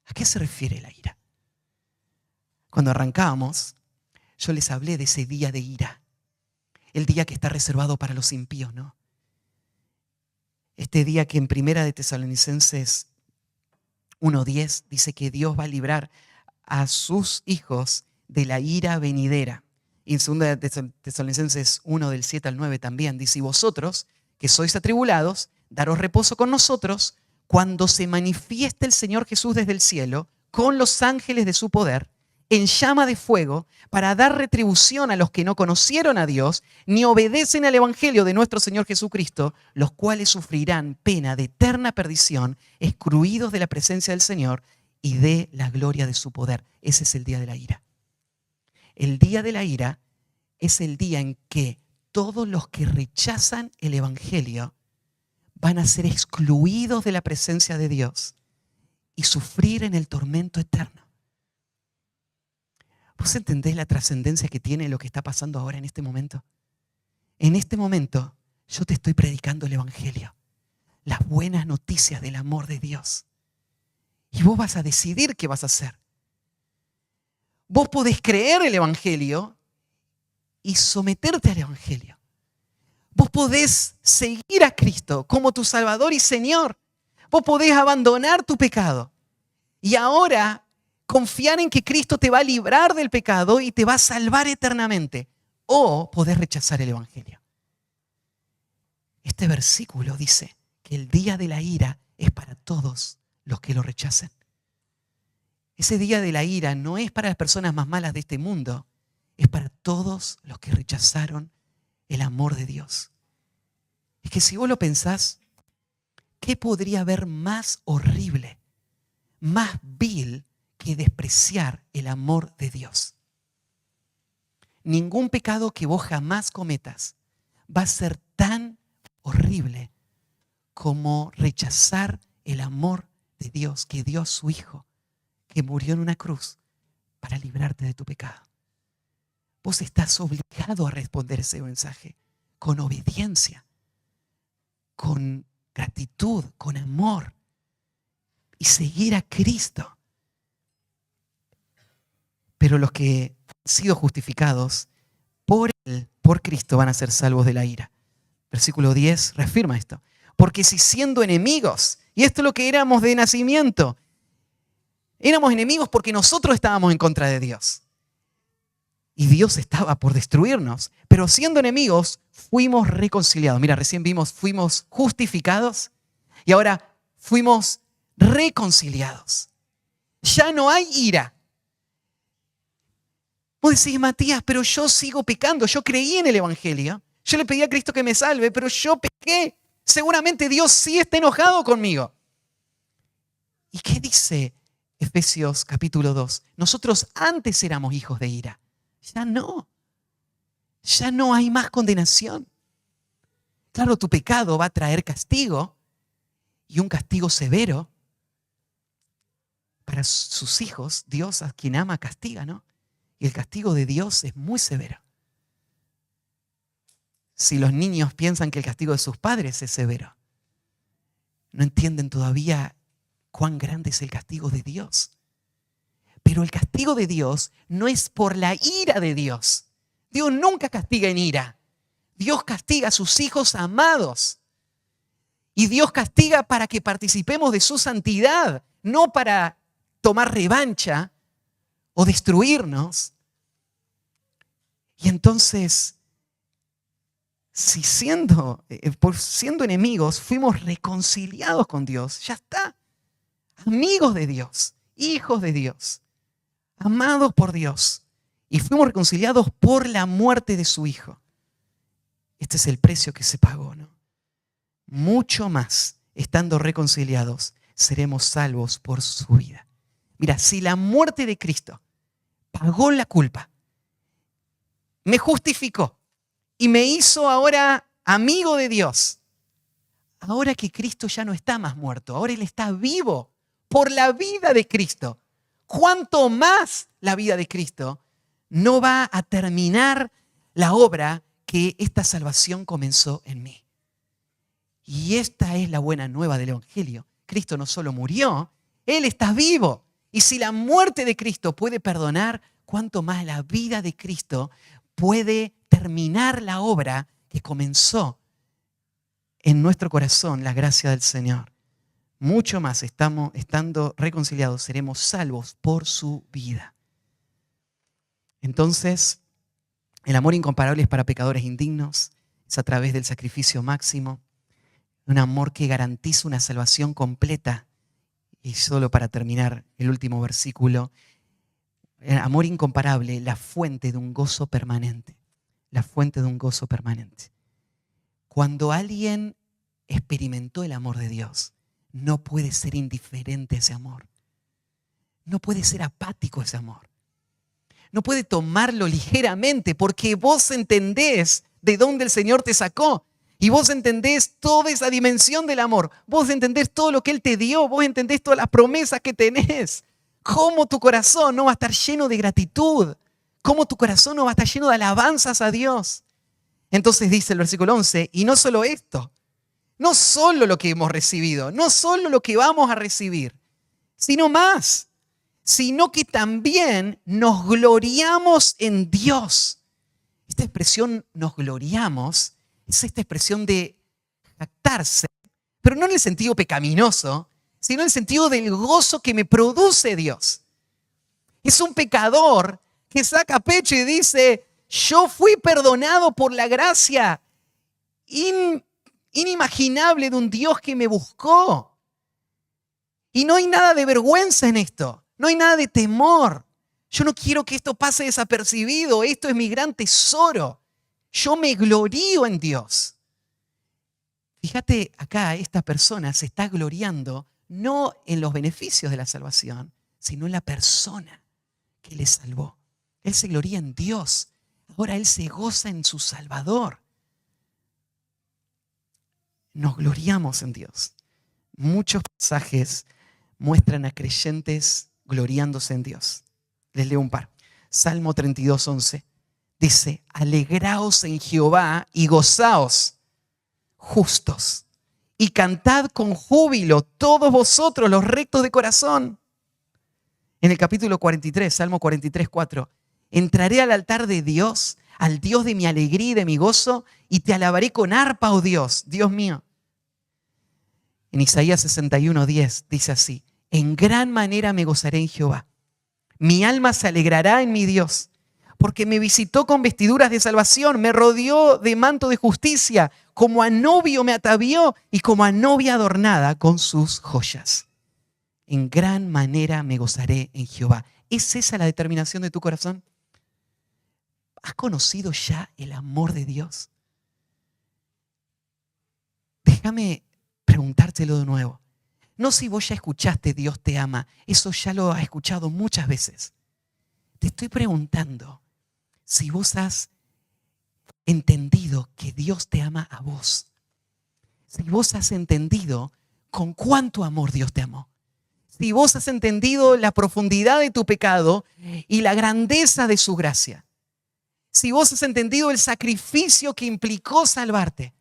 ¿A qué se refiere la ira? Cuando arrancábamos, yo les hablé de ese día de ira, el día que está reservado para los impíos, ¿no? Este día que en Primera de Tesalonicenses 1:10 dice que Dios va a librar a sus hijos de la ira venidera. Y en 2 de Tesalonicenses 1 del 7 al 9 también dice, y vosotros que sois atribulados, daros reposo con nosotros cuando se manifieste el Señor Jesús desde el cielo con los ángeles de su poder en llama de fuego para dar retribución a los que no conocieron a Dios ni obedecen al evangelio de nuestro Señor Jesucristo, los cuales sufrirán pena de eterna perdición, excluidos de la presencia del Señor y de la gloria de su poder. Ese es el día de la ira. El día de la ira es el día en que todos los que rechazan el evangelio van a ser excluidos de la presencia de Dios y sufrir en el tormento eterno. ¿Vos entendés la trascendencia que tiene lo que está pasando ahora en este momento? En este momento yo te estoy predicando el evangelio, las buenas noticias del amor de Dios. Y vos vas a decidir qué vas a hacer. Vos podés creer el evangelio y someterte al evangelio. Vos podés seguir a Cristo como tu Salvador y Señor. Vos podés abandonar tu pecado y ahora confiar en que Cristo te va a librar del pecado y te va a salvar eternamente. O podés rechazar el evangelio. Este versículo dice que el día de la ira es para todos los que lo rechacen. Ese día de la ira no es para las personas más malas de este mundo, es para todos los que rechazaron el amor de Dios. Es que si vos lo pensás, ¿qué podría haber más horrible, más vil que despreciar el amor de Dios? Ningún pecado que vos jamás cometas va a ser tan horrible como rechazar el amor de Dios, que dio a su Hijo, que murió en una cruz para librarte de tu pecado. Vos estás obligado a responder ese mensaje con obediencia, con gratitud, con amor y seguir a Cristo. Pero los que han sido justificados por Él, por Cristo, van a ser salvos de la ira. Versículo 10 reafirma esto. Porque si siendo enemigos, y esto es lo que éramos de nacimiento, éramos enemigos porque nosotros estábamos en contra de Dios. Y Dios estaba por destruirnos. Pero siendo enemigos, fuimos reconciliados. Mira, recién vimos, fuimos justificados y ahora fuimos reconciliados. Ya no hay ira. Vos decís, Matías, pero yo sigo pecando. Yo creí en el evangelio. Yo le pedí a Cristo que me salve, pero yo pequé. Seguramente Dios sí está enojado conmigo. ¿Y qué dice Efesios capítulo 2? Nosotros antes éramos hijos de ira. Ya no. Ya no hay más condenación. Claro, tu pecado va a traer castigo y un castigo severo. Para sus hijos, Dios a quien ama castiga, ¿no? Y el castigo de Dios es muy severo. Si los niños piensan que el castigo de sus padres es severo, no entienden todavía cuán grande es el castigo de Dios. Pero el castigo de Dios no es por la ira de Dios. Dios nunca castiga en ira. Dios castiga a sus hijos amados. Y Dios castiga para que participemos de su santidad, no para tomar revancha o destruirnos. Y entonces, si siendo enemigos, fuimos reconciliados con Dios, ya está. Amigos de Dios, hijos de Dios, amados por Dios. Y fuimos reconciliados por la muerte de su Hijo. Este es el precio que se pagó, ¿no? Mucho más, estando reconciliados, seremos salvos por su vida. Mira, si la muerte de Cristo pagó la culpa, me justificó y me hizo ahora amigo de Dios, ahora que Cristo ya no está más muerto, ahora Él está vivo por la vida de Cristo, ¿cuánto más la vida de Cristo no va a terminar la obra que esta salvación comenzó en mí? Y esta es la buena nueva del Evangelio. Cristo no solo murió, Él está vivo. Y si la muerte de Cristo puede perdonar, ¿cuánto más la vida de Cristo puede terminar la obra que comenzó en nuestro corazón, la gracia del Señor? Mucho más, estando reconciliados, seremos salvos por su vida. Entonces, el amor incomparable es para pecadores indignos, es a través del sacrificio máximo, un amor que garantiza una salvación completa. Y solo para terminar el último versículo, amor incomparable, la fuente de un gozo permanente. La fuente de un gozo permanente. Cuando alguien experimentó el amor de Dios, no puede ser indiferente a ese amor. No puede ser apático a ese amor. No puede tomarlo ligeramente porque vos entendés de dónde el Señor te sacó. Y vos entendés toda esa dimensión del amor. Vos entendés todo lo que Él te dio. Vos entendés todas las promesas que tenés. Cómo tu corazón no va a estar lleno de gratitud. Cómo tu corazón no va a estar lleno de alabanzas a Dios. Entonces dice el versículo 11, y no solo esto, no solo lo que hemos recibido, no solo lo que vamos a recibir, sino más, sino que también nos gloriamos en Dios. Esta expresión nos gloriamos es esta expresión de jactarse, pero no en el sentido pecaminoso, sino en el sentido del gozo que me produce Dios. Es un pecador que saca pecho y dice, yo fui perdonado por la gracia inimaginable de un Dios que me buscó. Y no hay nada de vergüenza en esto, no hay nada de temor. Yo no quiero que esto pase desapercibido, esto es mi gran tesoro. Yo me glorío en Dios. Fíjate acá, esta persona se está gloriando no en los beneficios de la salvación, sino en la persona que le salvó. Él se gloría en Dios. Ahora él se goza en su Salvador. Nos gloriamos en Dios. Muchos pasajes muestran a creyentes gloriándose en Dios. Les leo un par. Salmo 32:11 dice, alegraos en Jehová y gozaos, justos, y cantad con júbilo todos vosotros los rectos de corazón. En el capítulo 43, Salmo 43:4, entraré al altar de Dios, al Dios de mi alegría y de mi gozo, y te alabaré con arpa, oh Dios, Dios mío. En Isaías 61:10 dice así, en gran manera me gozaré en Jehová. Mi alma se alegrará en mi Dios, porque me visitó con vestiduras de salvación, me rodeó de manto de justicia, como a novio me atavió y como a novia adornada con sus joyas. En gran manera me gozaré en Jehová. ¿Es esa la determinación de tu corazón? ¿Has conocido ya el amor de Dios? Déjame preguntártelo de nuevo. No si vos ya escuchaste Dios te ama, eso ya lo has escuchado muchas veces. Te estoy preguntando si vos has entendido que Dios te ama a vos. Si vos has entendido con cuánto amor Dios te amó. Si vos has entendido la profundidad de tu pecado y la grandeza de su gracia. Si vos has entendido el sacrificio que implicó salvarte.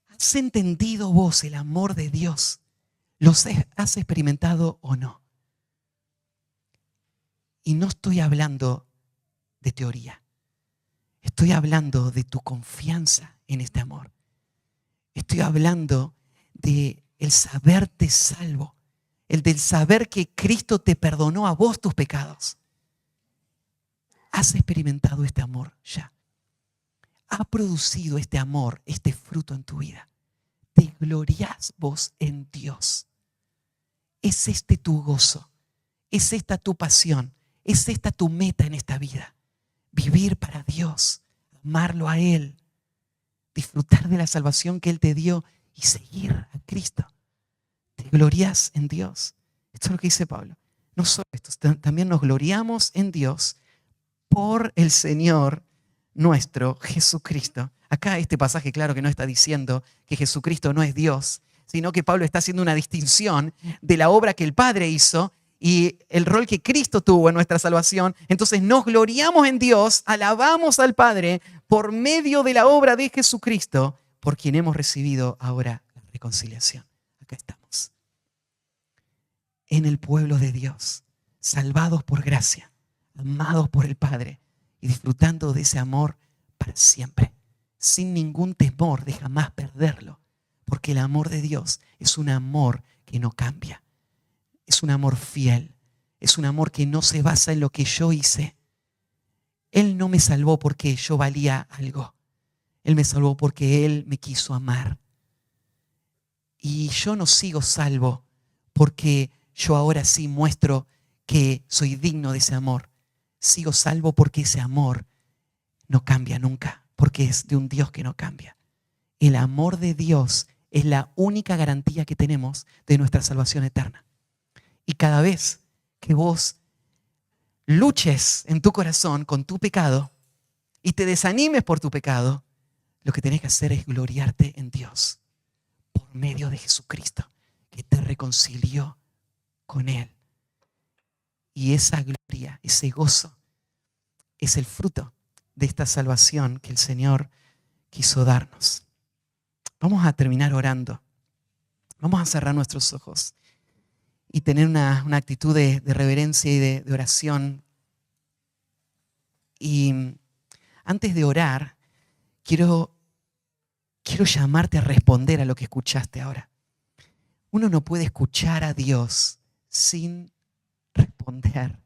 ¿Has entendido vos el amor de Dios? ¿Los has experimentado o no? Y no estoy hablando de teoría. Estoy hablando de tu confianza en este amor. Estoy hablando de el saberte salvo. El del saber que Cristo te perdonó a vos tus pecados. ¿Has experimentado este amor ya? ¿Ha producido este amor, este fruto en tu vida? ¿Te glorias vos en Dios? ¿Es este tu gozo? ¿Es esta tu pasión? ¿Es esta tu meta en esta vida? Vivir para Dios, amarlo a Él, disfrutar de la salvación que Él te dio y seguir a Cristo. ¿Te glorias en Dios? Esto es lo que dice Pablo. No solo esto, también nos gloriamos en Dios por el Señor nuestro Jesucristo. Acá este pasaje, claro que no está diciendo que Jesucristo no es Dios, sino que Pablo está haciendo una distinción de la obra que el Padre hizo y el rol que Cristo tuvo en nuestra salvación. Entonces nos gloriamos en Dios, alabamos al Padre por medio de la obra de Jesucristo, por quien hemos recibido ahora la reconciliación. Acá estamos, en el pueblo de Dios, salvados por gracia, amados por el Padre y disfrutando de ese amor para siempre, sin ningún temor de jamás perderlo, porque el amor de Dios es un amor que no cambia. Es un amor fiel, es un amor que no se basa en lo que yo hice. Él no me salvó porque yo valía algo. Él me salvó porque Él me quiso amar. Y yo no sigo salvo porque yo ahora sí muestro porque soy digno de ese amor. Sigo salvo porque ese amor no cambia nunca, porque es de un Dios que no cambia. El amor de Dios es la única garantía que tenemos de nuestra salvación eterna. Y cada vez que vos luches en tu corazón con tu pecado y te desanimes por tu pecado, lo que tenés que hacer es gloriarte en Dios por medio de Jesucristo, que te reconcilió con Él. Y esa gloria, ese gozo, es el fruto de esta salvación que el Señor quiso darnos. Vamos a terminar orando. Vamos a cerrar nuestros ojos y tener una actitud de reverencia y de oración. Y antes de orar, quiero llamarte a responder a lo que escuchaste ahora. Uno no puede escuchar a Dios sin responder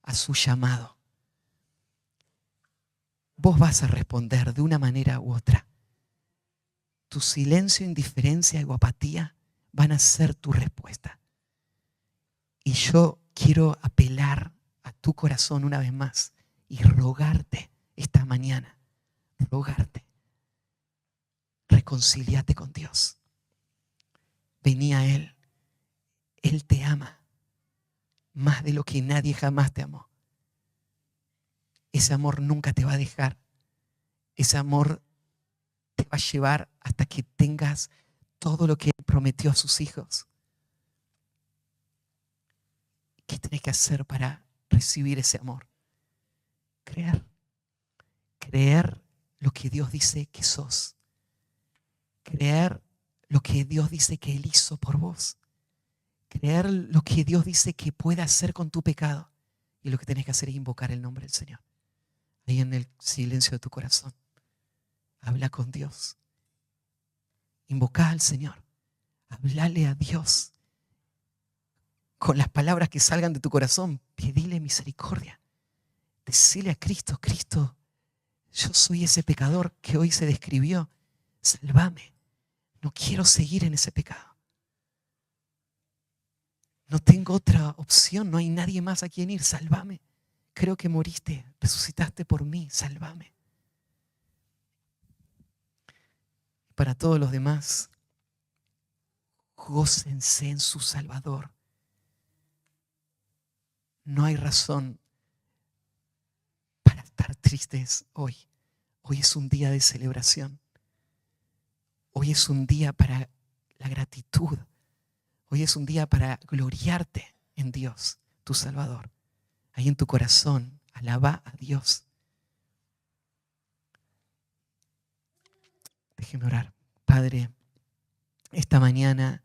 a su llamado. Vos vas a responder de una manera u otra. Tu silencio, indiferencia o apatía van a ser tu respuesta. Y yo quiero apelar a tu corazón una vez más y rogarte esta mañana, rogarte, reconcíliate con Dios. Vení a Él. Él te ama más de lo que nadie jamás te amó. Ese amor nunca te va a dejar. Ese amor te va a llevar hasta que tengas todo lo que Él prometió a sus hijos. ¿Qué tenés que hacer para recibir ese amor? Creer. Creer lo que Dios dice que sos. Creer lo que Dios dice que Él hizo por vos. Creer lo que Dios dice que puede hacer con tu pecado. Y lo que tenés que hacer es invocar el nombre del Señor. Ahí en el silencio de tu corazón. Habla con Dios. Invoca al Señor. Hablale a Dios. Con las palabras que salgan de tu corazón, pedile misericordia. Decile a Cristo, Cristo, yo soy ese pecador que hoy se describió. Sálvame. No quiero seguir en ese pecado. No tengo otra opción, no hay nadie más a quien ir. Sálvame. Creo que moriste, resucitaste por mí. Sálvame. Para todos los demás, gócense en su Salvador. No hay razón para estar tristes hoy. Hoy es un día de celebración. Hoy es un día para la gratitud. Hoy es un día para gloriarte en Dios, tu Salvador. Ahí en tu corazón, alaba a Dios. Déjeme orar. Padre, esta mañana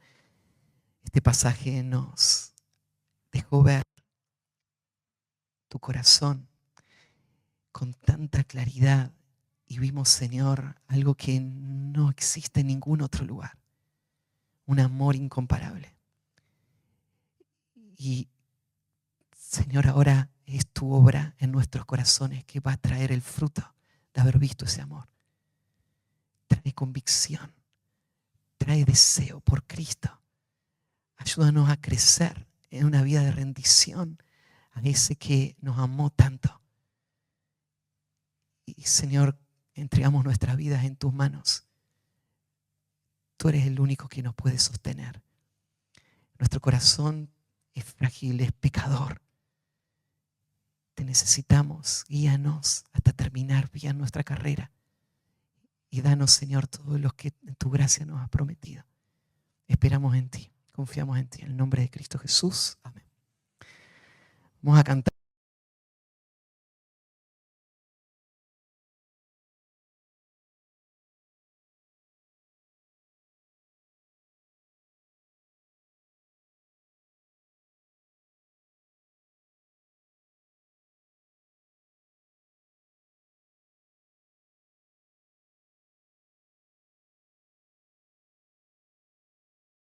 este pasaje nos dejó ver tu corazón con tanta claridad y vimos, Señor, algo que no existe en ningún otro lugar. Un amor incomparable. Y, Señor, ahora es tu obra en nuestros corazones que va a traer el fruto de haber visto ese amor. Trae convicción, trae deseo por Cristo. Ayúdanos a crecer en una vida de rendición a ese que nos amó tanto. Y, Señor, entregamos nuestras vidas en tus manos. Tú eres el único que nos puede sostener. Nuestro corazón es frágil, es pecador. Te necesitamos, guíanos hasta terminar bien nuestra carrera. Y danos, Señor, todo lo que en tu gracia nos has prometido. Esperamos en ti, confiamos en ti. En el nombre de Cristo Jesús. Amén. Vamos a cantar.